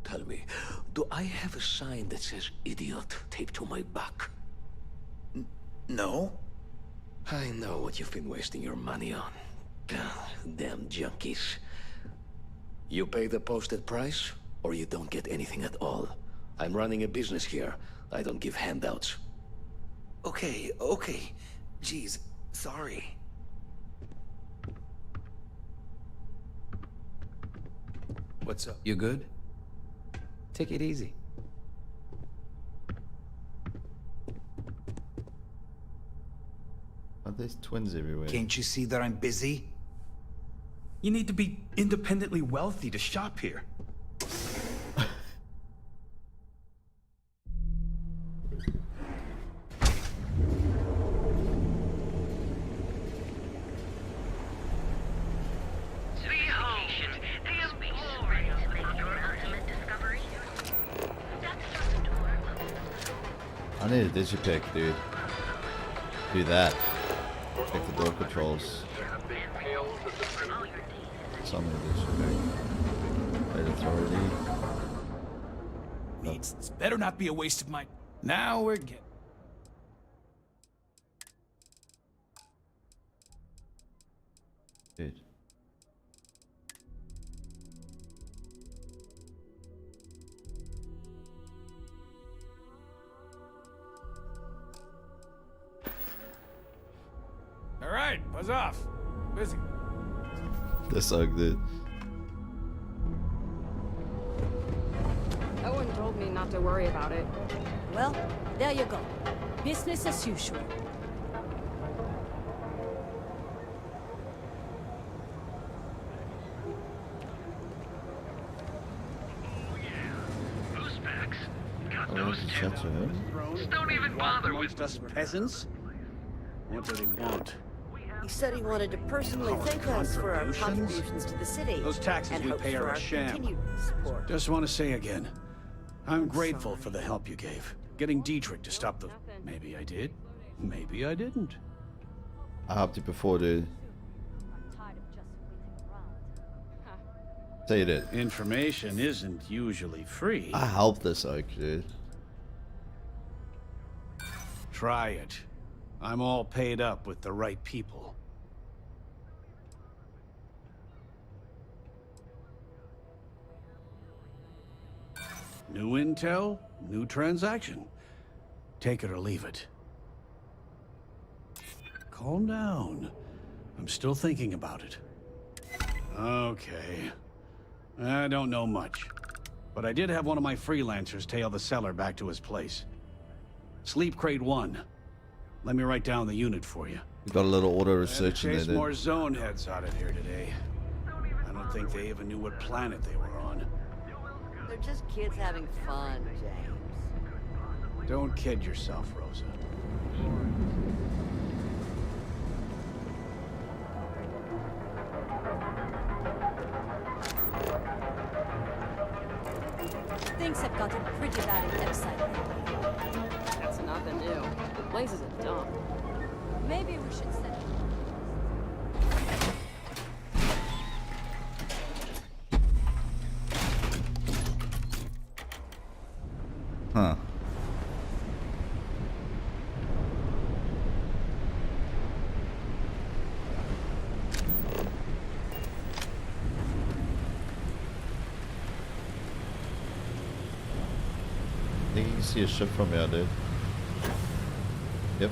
Speaker 12: Tell me, do I have a sign that says idiot taped to my back?
Speaker 18: No.
Speaker 12: I know what you've been wasting your money on. Damn junkies. You pay the posted price, or you don't get anything at all. I'm running a business here. I don't give handouts.
Speaker 18: Okay, okay. Jeez, sorry.
Speaker 5: What's up? You good? Take it easy.
Speaker 1: Are there's twins everywhere?
Speaker 18: Can't you see that I'm busy?
Speaker 15: You need to be independently wealthy to shop here.
Speaker 1: I need a digipick, dude. Do that. Check the door controls. Summon a digipick. Light authority.
Speaker 15: Needs. This better not be a waste of my. Now we're getting.
Speaker 1: Dude.
Speaker 15: All right, buzz off. Busy.
Speaker 1: This sucked, dude.
Speaker 16: Owen told me not to worry about it.
Speaker 7: Well, there you go. Business as usual.
Speaker 18: Don't even bother with
Speaker 15: us peasants. What do they want?
Speaker 7: He said he wanted to personally thank us for our contributions to the city.
Speaker 15: Those taxes we pay are a sham. Just want to say again, I'm grateful for the help you gave. Getting Dietrich to stop the... Maybe I did. Maybe I didn't.
Speaker 1: I helped you before, dude. Say you did.
Speaker 15: Information isn't usually free.
Speaker 1: I helped this oak, dude.
Speaker 15: Try it. I'm all paid up with the right people. New intel, new transaction. Take it or leave it. Calm down. I'm still thinking about it. Okay. I don't know much. But I did have one of my freelancers tail the seller back to his place. Sleep Crate 1. Let me write down the unit for you.
Speaker 1: We got a little auto research in there,
Speaker 15: Chase
Speaker 1: dude.
Speaker 15: more zone heads out of here today. I don't think they even knew what planet they were on.
Speaker 7: They're just kids having fun, James.
Speaker 15: Don't kid yourself, Rosa.
Speaker 7: Things have gotten pretty bad in Epside lately.
Speaker 16: That's nothing new. The place is a dump.
Speaker 7: Maybe we should set up.
Speaker 1: Huh. I think you can see a ship from here, dude. Yep.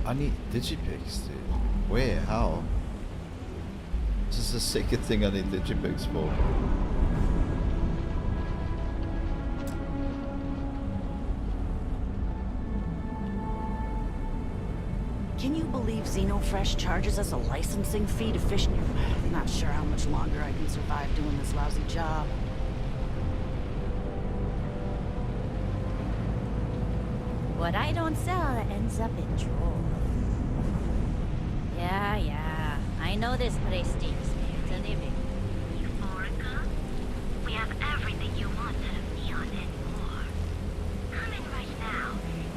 Speaker 1: I need digipics, dude. Where? How? This is the second thing I need digipics for.
Speaker 4: Can you believe Xenofresh charges us a licensing fee to fish? Not sure how much longer I can survive doing this lousy job.
Speaker 20: What I don't sell ends up in trouble. Yeah. I know this place stinks. It's a living.
Speaker 13: Euphorica? We have everything you want out of Neon and more. Come in right now,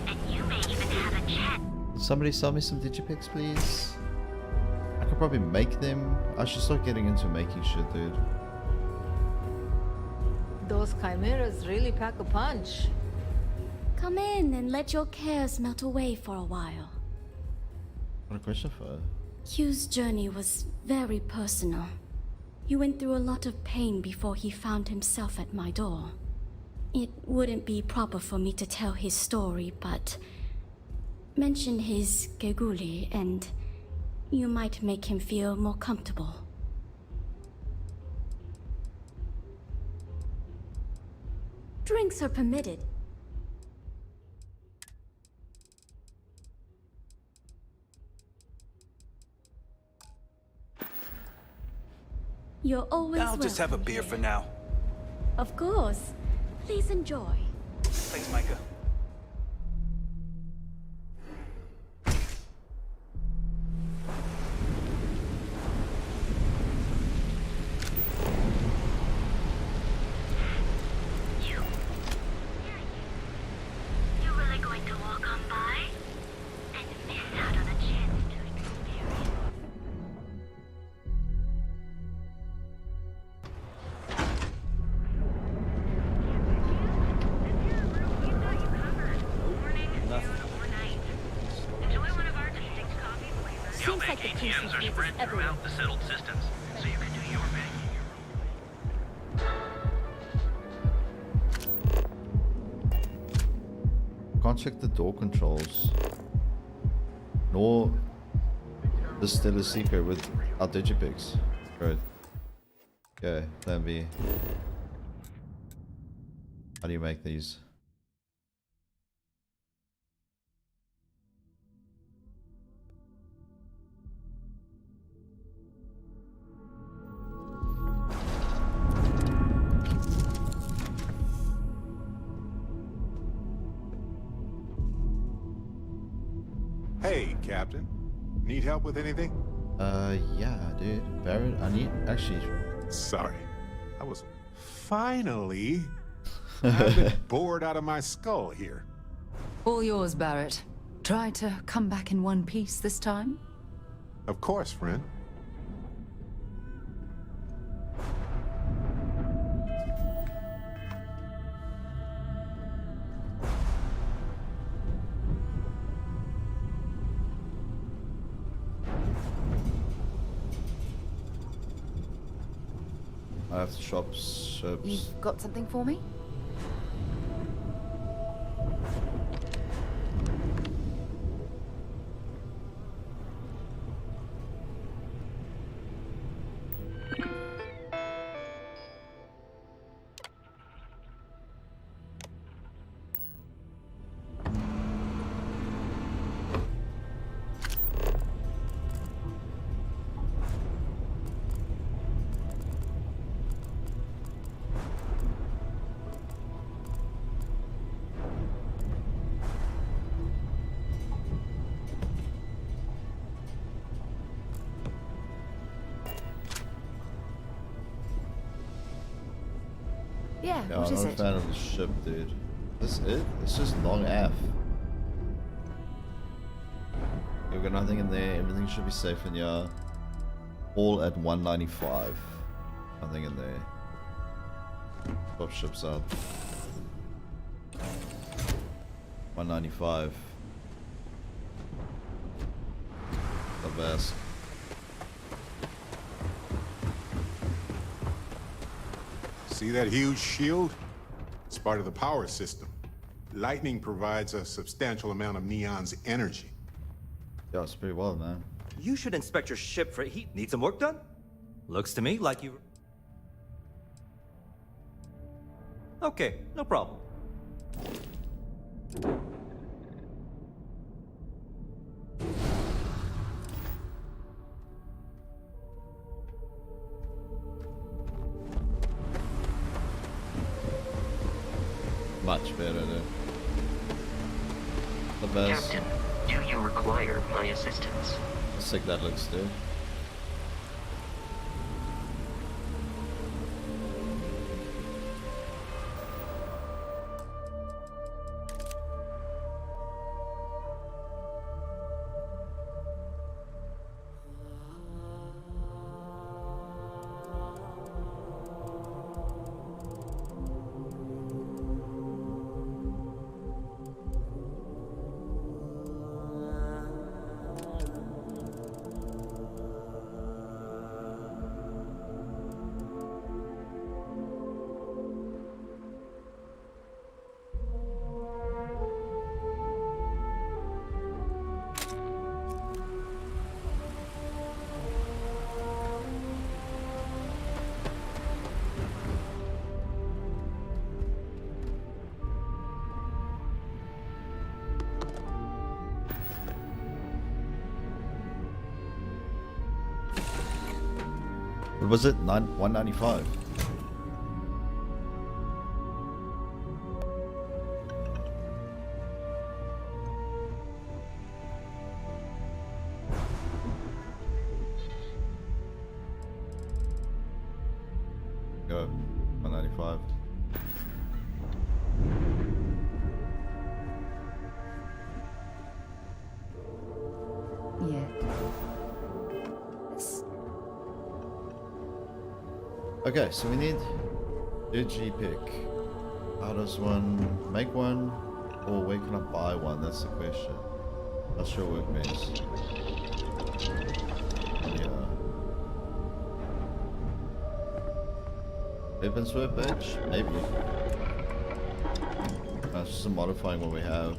Speaker 13: and you may even have a chat.
Speaker 1: Somebody sell me some digipics, please. I could probably make them. I should start getting into making shit, dude.
Speaker 19: Those chimeras really pack a punch.
Speaker 20: Come in and let your cares melt away for a while.
Speaker 1: What a question for?
Speaker 20: Hugh's journey was very personal. He went through a lot of pain before he found himself at my door. It wouldn't be proper for me to tell his story, but mention his Geguli and you might make him feel more comfortable. Drinks are permitted. You're always
Speaker 18: I'll just have a beer for now.
Speaker 20: Of course. Please enjoy.
Speaker 18: Thanks, Micah.
Speaker 13: You're really going to walk on by and miss out on a chance to experience.
Speaker 20: Seems like the ATMs are spread throughout
Speaker 21: the settled systems, so you can do your banking.
Speaker 1: Can't check the door controls. Nor this still a secret with our digipics. Good. Okay, plan B. How do you make these?
Speaker 3: Hey, Captain. Need help with anything?
Speaker 1: Yeah, dude. Barrett, I need actually.
Speaker 3: Sorry. I was finally I've been bored out of my skull here.
Speaker 6: All yours, Barrett. Try to come back in one piece this time?
Speaker 3: Of course, friend.
Speaker 1: I have to shop ships.
Speaker 6: You've got something for me? Yeah, what is
Speaker 1: I'm
Speaker 6: it?
Speaker 1: a fan of the ship, dude. This it? It's just long F. We've got nothing in there. Everything should be safe in here. All at 195. Nothing in there. Swap ships out. 195. The best.
Speaker 3: See that huge shield? It's part of the power system. Lightning provides a substantial amount of Neon's energy.
Speaker 1: Yeah, it's pretty well, man.
Speaker 17: You should inspect your ship for heat. Need some work done? Looks to me like you... Okay, no problem.
Speaker 1: Much better there. The best.
Speaker 22: Captain, do you require my assistance?
Speaker 1: How sick that looks, dude. What was it? 195. Go. 195.
Speaker 6: Yeah.
Speaker 1: Okay, so we need a G pick. How does one make one? Or where can I buy one? That's the question. Not sure what it means. Yeah. Weapons workbench? Maybe. That's just modifying what we have.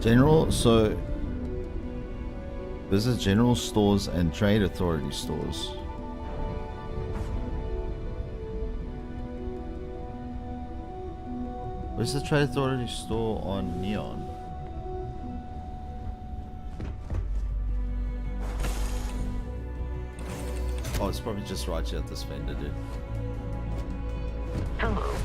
Speaker 1: General, so visit general stores and trade authority stores. Where's the trade authority store on Neon? Oh, it's probably just right here at this vendor, dude.
Speaker 22: Hello.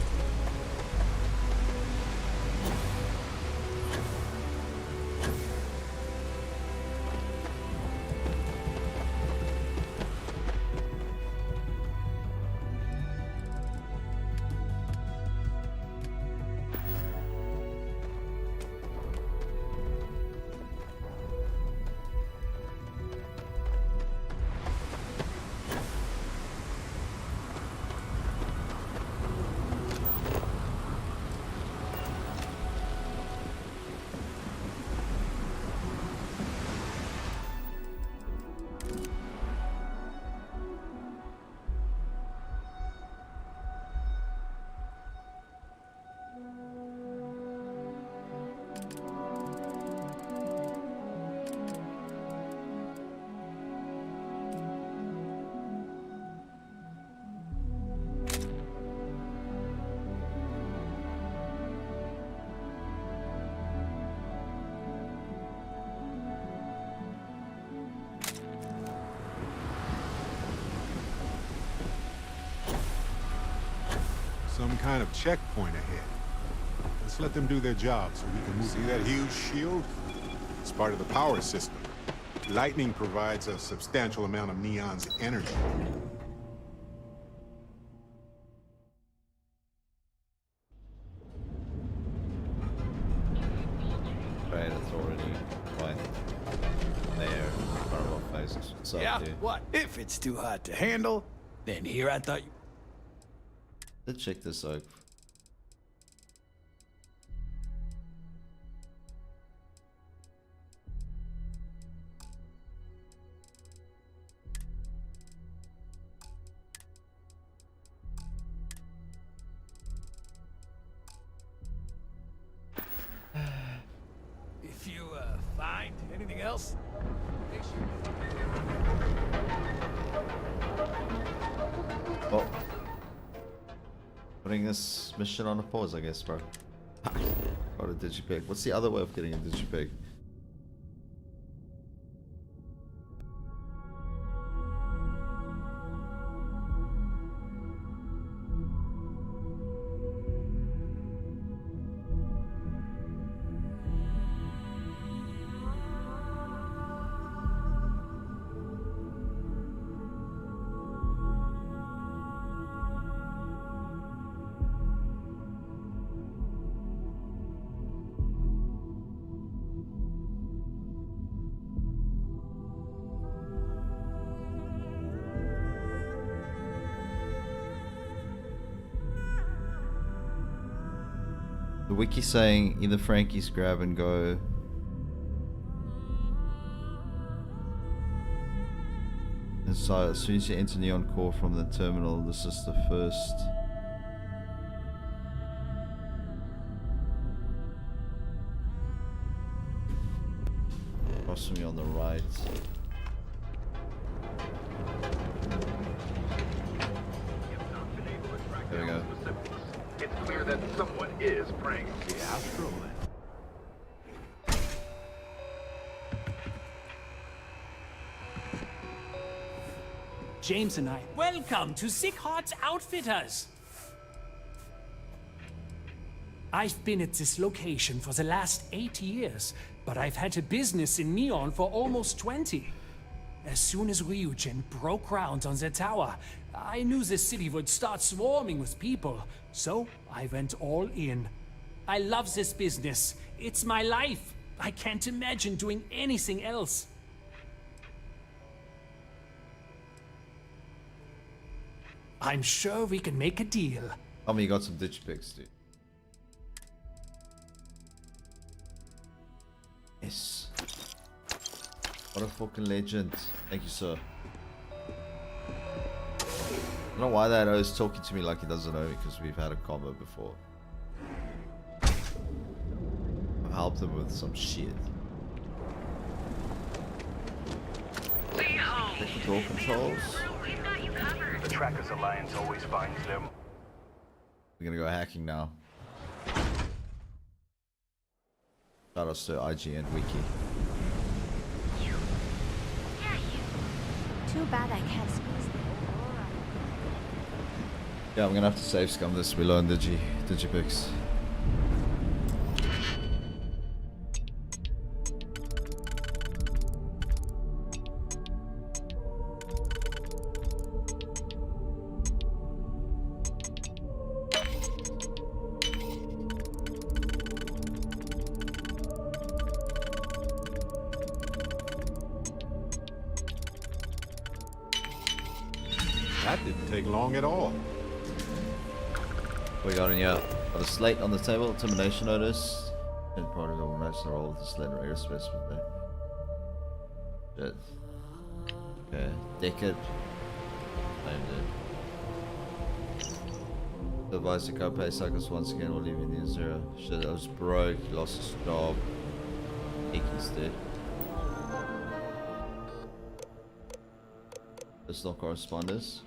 Speaker 3: Some kind of checkpoint ahead. Let's let them do their job so we can move. See that huge shield? It's part of the power system. Lightning provides a substantial amount of Neon's energy.
Speaker 1: Trade authority right there. Horrible faces. What's up,
Speaker 18: Yeah,
Speaker 1: dude?
Speaker 18: what? If it's too hot to handle, then here I thought you...
Speaker 1: Let's check this out.
Speaker 18: If you, find anything else, make sure
Speaker 1: Oh. Putting this mission on a pause, I guess, bro. Got a digipeg. What's the other way of getting a digipeg? The wiki saying either Frankie's grab and go. And so as soon as you enter Neon Core from the terminal, this is the first. Across from me on the right. There we go.
Speaker 9: It's clear that someone is preying on the astral.
Speaker 14: James and I, welcome to Sick Heart's Outfitters. I've been at this location for the last 8 years, but I've had a business in Neon for almost 20. As soon as Ryujin broke ground on the tower, I knew the city would start swarming with people, so I went all in. I love this business. It's my life. I can't imagine doing anything else. I'm sure we can make a deal.
Speaker 1: Oh, you got some ditch picks, dude. Yes. What a fucking legend. Thank you, sir. I don't know why that is talking to me like he doesn't know me, because we've had a combo before. help them with some shit. Check the door controls.
Speaker 21: The Trackers Alliance always finds them.
Speaker 1: We're gonna go hacking now. Shout out to IGN Wiki.
Speaker 2: Too bad I can't squeeze the Aurora.
Speaker 1: Yeah, I'm gonna have to save scum this Willow and Digipix.
Speaker 3: That didn't take long at all.
Speaker 1: We got in here. Got a slate on the table, termination notice. And protocol will match the roll of the slate or airspace with the shit. Okay, Deckard. Named it. The advisor can't pay cycles once again or leaving the zero. Shit, I was broke, he lost his job. Icky's dead. Personal correspondence.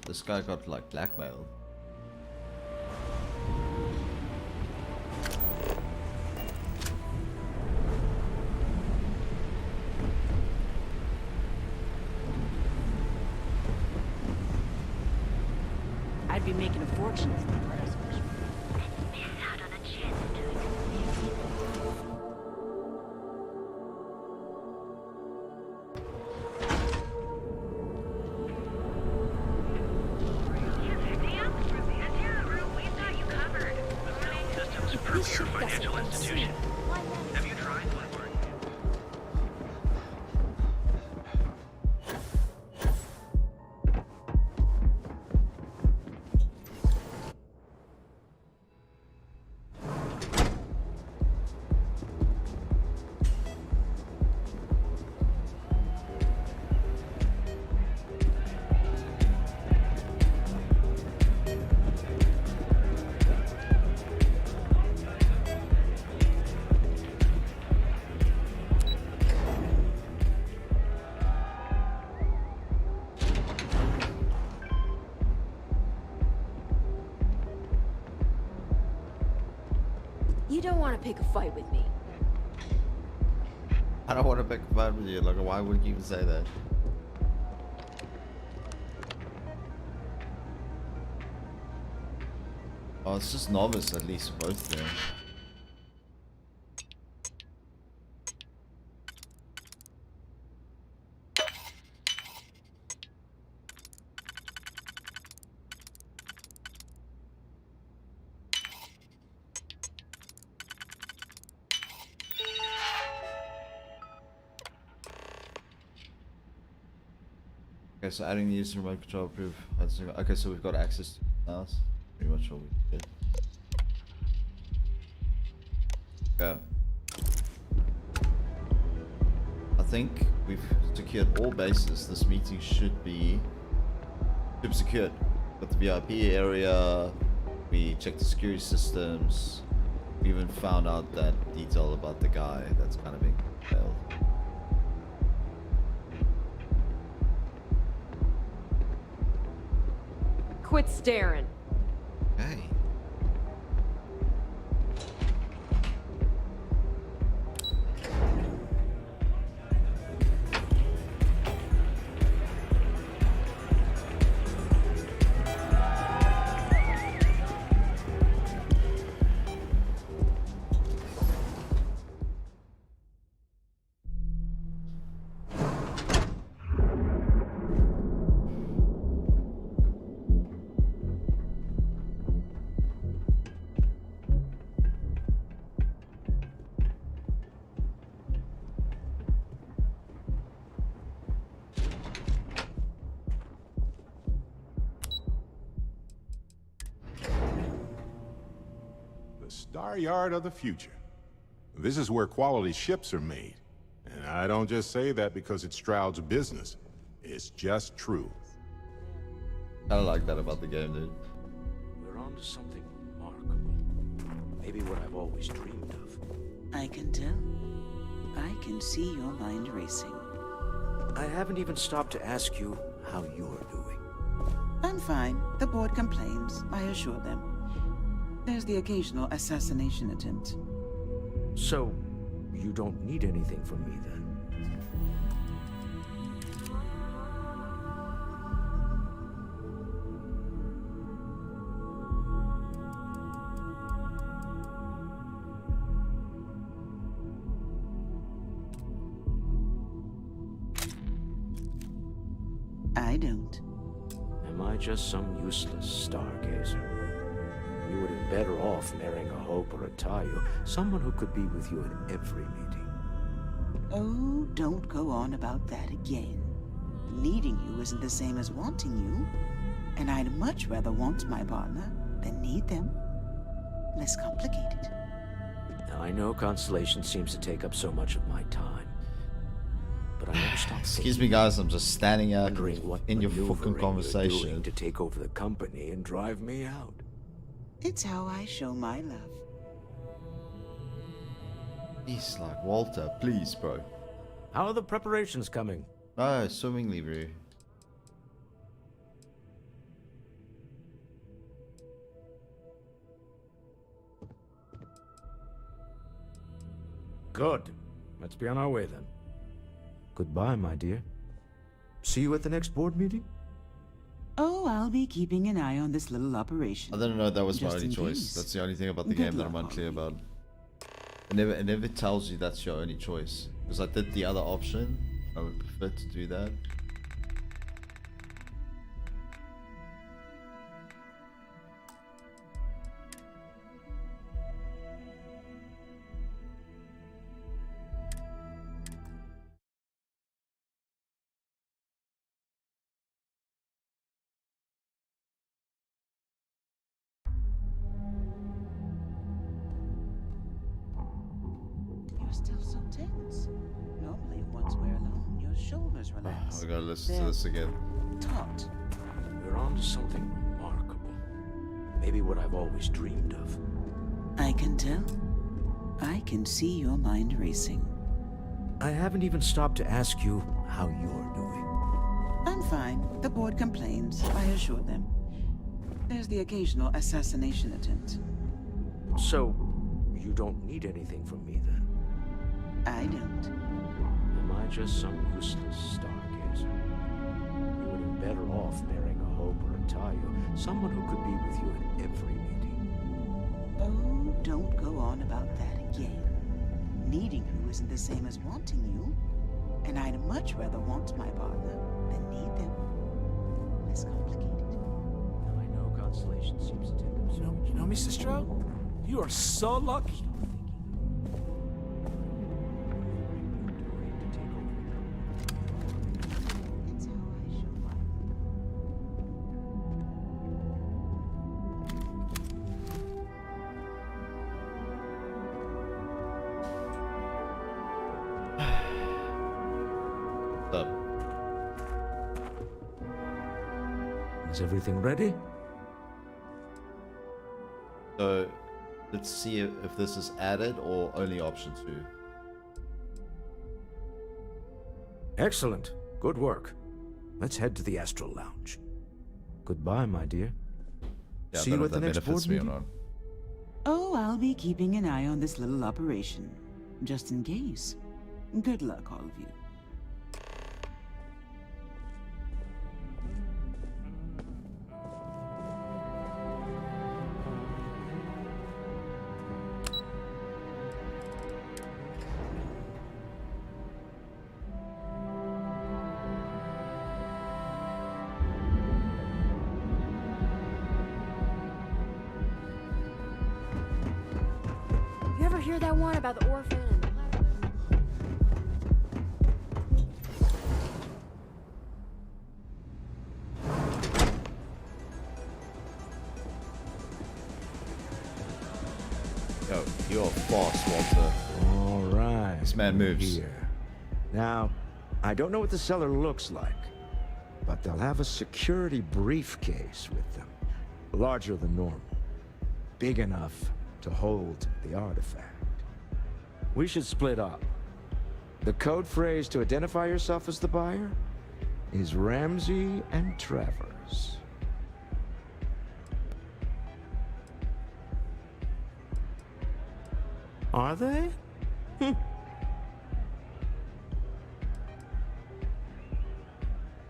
Speaker 1: This guy got like blackmailed.
Speaker 4: I'd be making a fortune if my press was.
Speaker 21: Financial institution. Have you tried Bloodborne?
Speaker 16: You don't want to pick a fight with me.
Speaker 1: I don't want to pick a fight with you. Like, why would you even say that? Oh, it's just novice at least both there. Okay, so adding the user remote control proof. Okay, so we've got access to it now. That's pretty much all we did. Okay. I think we've secured all bases. This meeting should be secured. Got the VIP area. We checked the security systems. We even found out that detail about the guy that's kind of being failed.
Speaker 16: Quit staring.
Speaker 1: Hey.
Speaker 3: Star Yard of the future. This is where quality ships are made. And I don't just say that because it Stroud's business. It's just true.
Speaker 1: I don't like that about the game, dude.
Speaker 11: We're on to something remarkable. Maybe what I've always dreamed of.
Speaker 4: I can tell. I can see your mind racing.
Speaker 11: I haven't even stopped to ask you how you're doing.
Speaker 4: I'm fine. The board complains, I assure them. There's the occasional assassination attempt.
Speaker 11: So, you don't need anything from me then?
Speaker 4: I don't.
Speaker 11: Am I just some useless stargazer? You would have been better off marrying a Hope or a Tayo, someone who could be with you at every meeting.
Speaker 4: Oh, don't go on about that again. Needing you isn't the same as wanting you. And I'd much rather want my partner than need them. Less complicated.
Speaker 11: Now, I know Constellation seems to take up so much of my time. But I never stop
Speaker 1: Excuse me, guys, I'm just standing out
Speaker 11: wondering what
Speaker 1: in your fucking
Speaker 11: maneuvering you're
Speaker 1: conversation.
Speaker 11: doing to take over the company and drive me out.
Speaker 4: It's how I show my love.
Speaker 1: He's like, Walter, please, bro.
Speaker 11: How are the preparations coming?
Speaker 1: Oh, swimmingly, bro.
Speaker 11: Good. Let's be on our way then. Goodbye, my dear. See you at the next board meeting?
Speaker 4: Oh, I'll be keeping an eye on this little operation.
Speaker 1: I didn't know that was my
Speaker 4: Just
Speaker 1: only
Speaker 4: in
Speaker 1: choice.
Speaker 4: case.
Speaker 1: That's the only thing about the
Speaker 4: Good
Speaker 1: game that
Speaker 4: luck,
Speaker 1: I'm unclear
Speaker 4: all of
Speaker 1: about. It never tells you that's your only choice. Because I did the other option. I would prefer to do that.
Speaker 4: You're still so tense. Normally, once we're alone, your shoulders relax.
Speaker 1: We gotta listen to this again.
Speaker 4: Taut.
Speaker 11: We're on to something remarkable. Maybe what I've always dreamed of.
Speaker 4: I can tell. I can see your mind racing.
Speaker 11: I haven't even stopped to ask you how you're doing.
Speaker 4: I'm fine. The board complains, I assure them. There's the occasional assassination attempt.
Speaker 11: So, you don't need anything from me then?
Speaker 4: I don't.
Speaker 11: Am I just some useless stargazer? You would have been better off marrying a Hope or a Tayo, someone who could be with you at every meeting.
Speaker 4: Oh, don't go on about that again. Needing you isn't the same as wanting you. And I'd much rather want my partner than need them. Less complicated.
Speaker 11: Now I know Constellation seems to take up so much.
Speaker 14: You know, Mr. Stroud, you are so lucky.
Speaker 4: It's how I show my
Speaker 1: Up.
Speaker 11: Is everything ready?
Speaker 1: So, let's see if this is added or only option 2.
Speaker 11: Excellent. Good work. Let's head to the Astral Lounge. Goodbye, my dear.
Speaker 1: Yeah,
Speaker 11: See
Speaker 1: I don't
Speaker 11: you
Speaker 1: know
Speaker 11: at the
Speaker 1: if that
Speaker 11: next board
Speaker 1: benefits me or
Speaker 11: meeting?
Speaker 1: not.
Speaker 4: Oh, I'll be keeping an eye on this little operation. Just in case. Good luck, all of you.
Speaker 16: You ever hear that one about the orphan and the
Speaker 1: This man moves.
Speaker 11: Here. Now, I don't know what the cellar looks like, but they'll have a security briefcase with them. Larger than normal. Big enough to hold the artifact. We should split up. The code phrase to identify yourself as the buyer is Ramsey and Travers. Are they?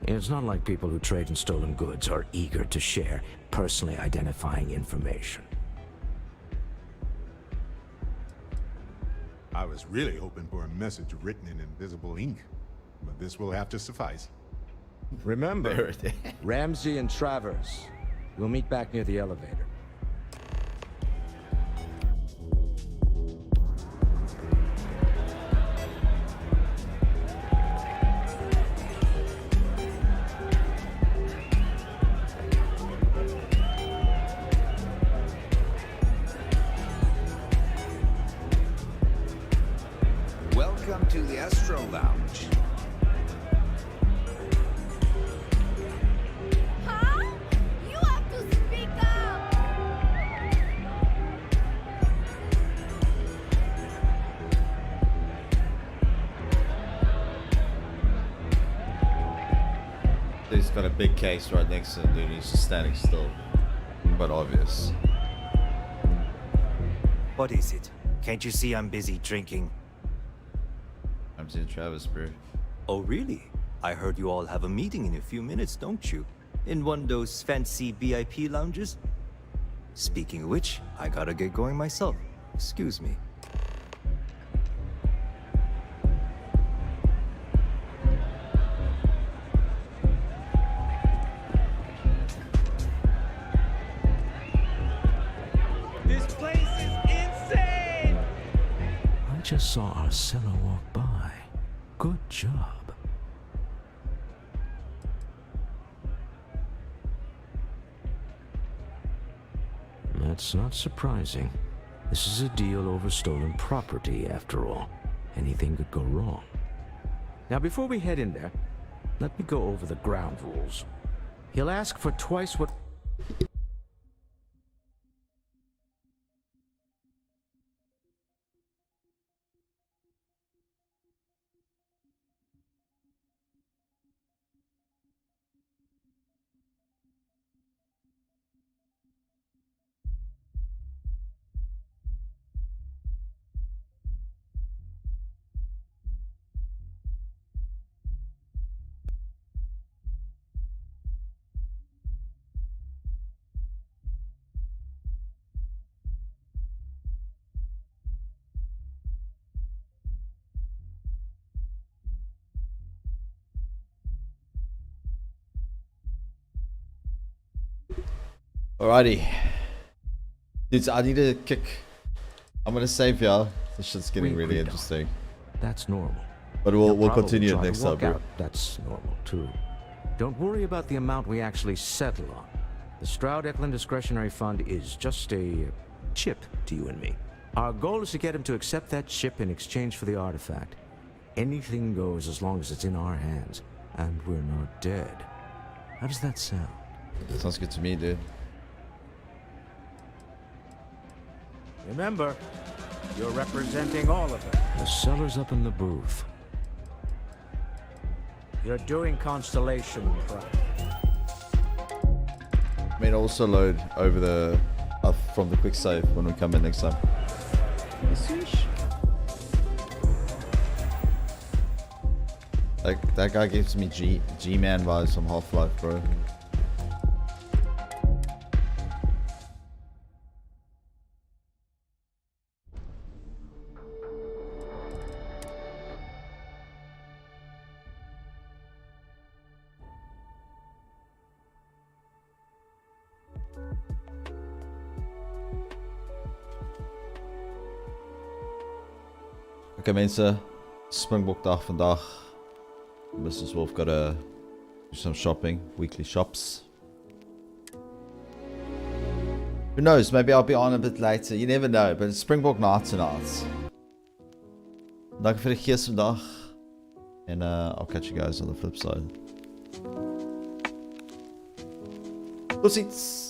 Speaker 11: It's not like people who trade in stolen goods are eager to share personally identifying information.
Speaker 3: I was really hoping for a message written in invisible ink, but this will have to suffice.
Speaker 11: Remember, Ramsey and Travers. We'll meet back near the elevator.
Speaker 18: Welcome to the Astro Lounge.
Speaker 2: Huh? You have to speak up!
Speaker 1: He's got a big case right next to him, dude. He's just standing still. But obvious.
Speaker 17: What is it? Can't you see I'm busy drinking?
Speaker 1: I'm seeing Travis, bro.
Speaker 17: Oh, really? I heard you all have a meeting in a few minutes, don't you? In one of those fancy VIP lounges? Speaking of which, I gotta get going myself. Excuse me.
Speaker 8: This place is insane!
Speaker 11: I just saw Arcella walk by. Good job. That's not surprising. This is a deal over stolen property, after all. Anything could go wrong. Now, before we head in there, let me go over the ground rules. He'll ask for twice what...
Speaker 1: Alrighty. Dudes, I need to kick. I'm gonna save y'all. This shit's getting really interesting.
Speaker 11: That's normal.
Speaker 1: But we'll continue next time, bro.
Speaker 11: That's normal too. Don't worry about the amount we actually settle on. The Stroud-Eklund Discretionary Fund is just a chip to you and me. Our goal is to get him to accept that chip in exchange for the artifact. Anything goes as long as it's in our hands, and we're not dead. How does that sound?
Speaker 1: Sounds good to me, dude.
Speaker 11: Remember, you're representing all of it. The seller's up in the booth. You're doing Constellation Prime.
Speaker 1: I mean, also load over the from the quick save when we come in next time. Like that guy gives me G-Man vibes from Half-Life, bro. Okay mensen, Springbokdag vandaag. Mrs. Wolf gotta do some shopping, weekly shops. Who knows, maybe I'll be on a bit later, you never know, but it's Springbok night tonight. Dank vir die gees vandag. And I'll catch you guys on the flip side. Totsiens!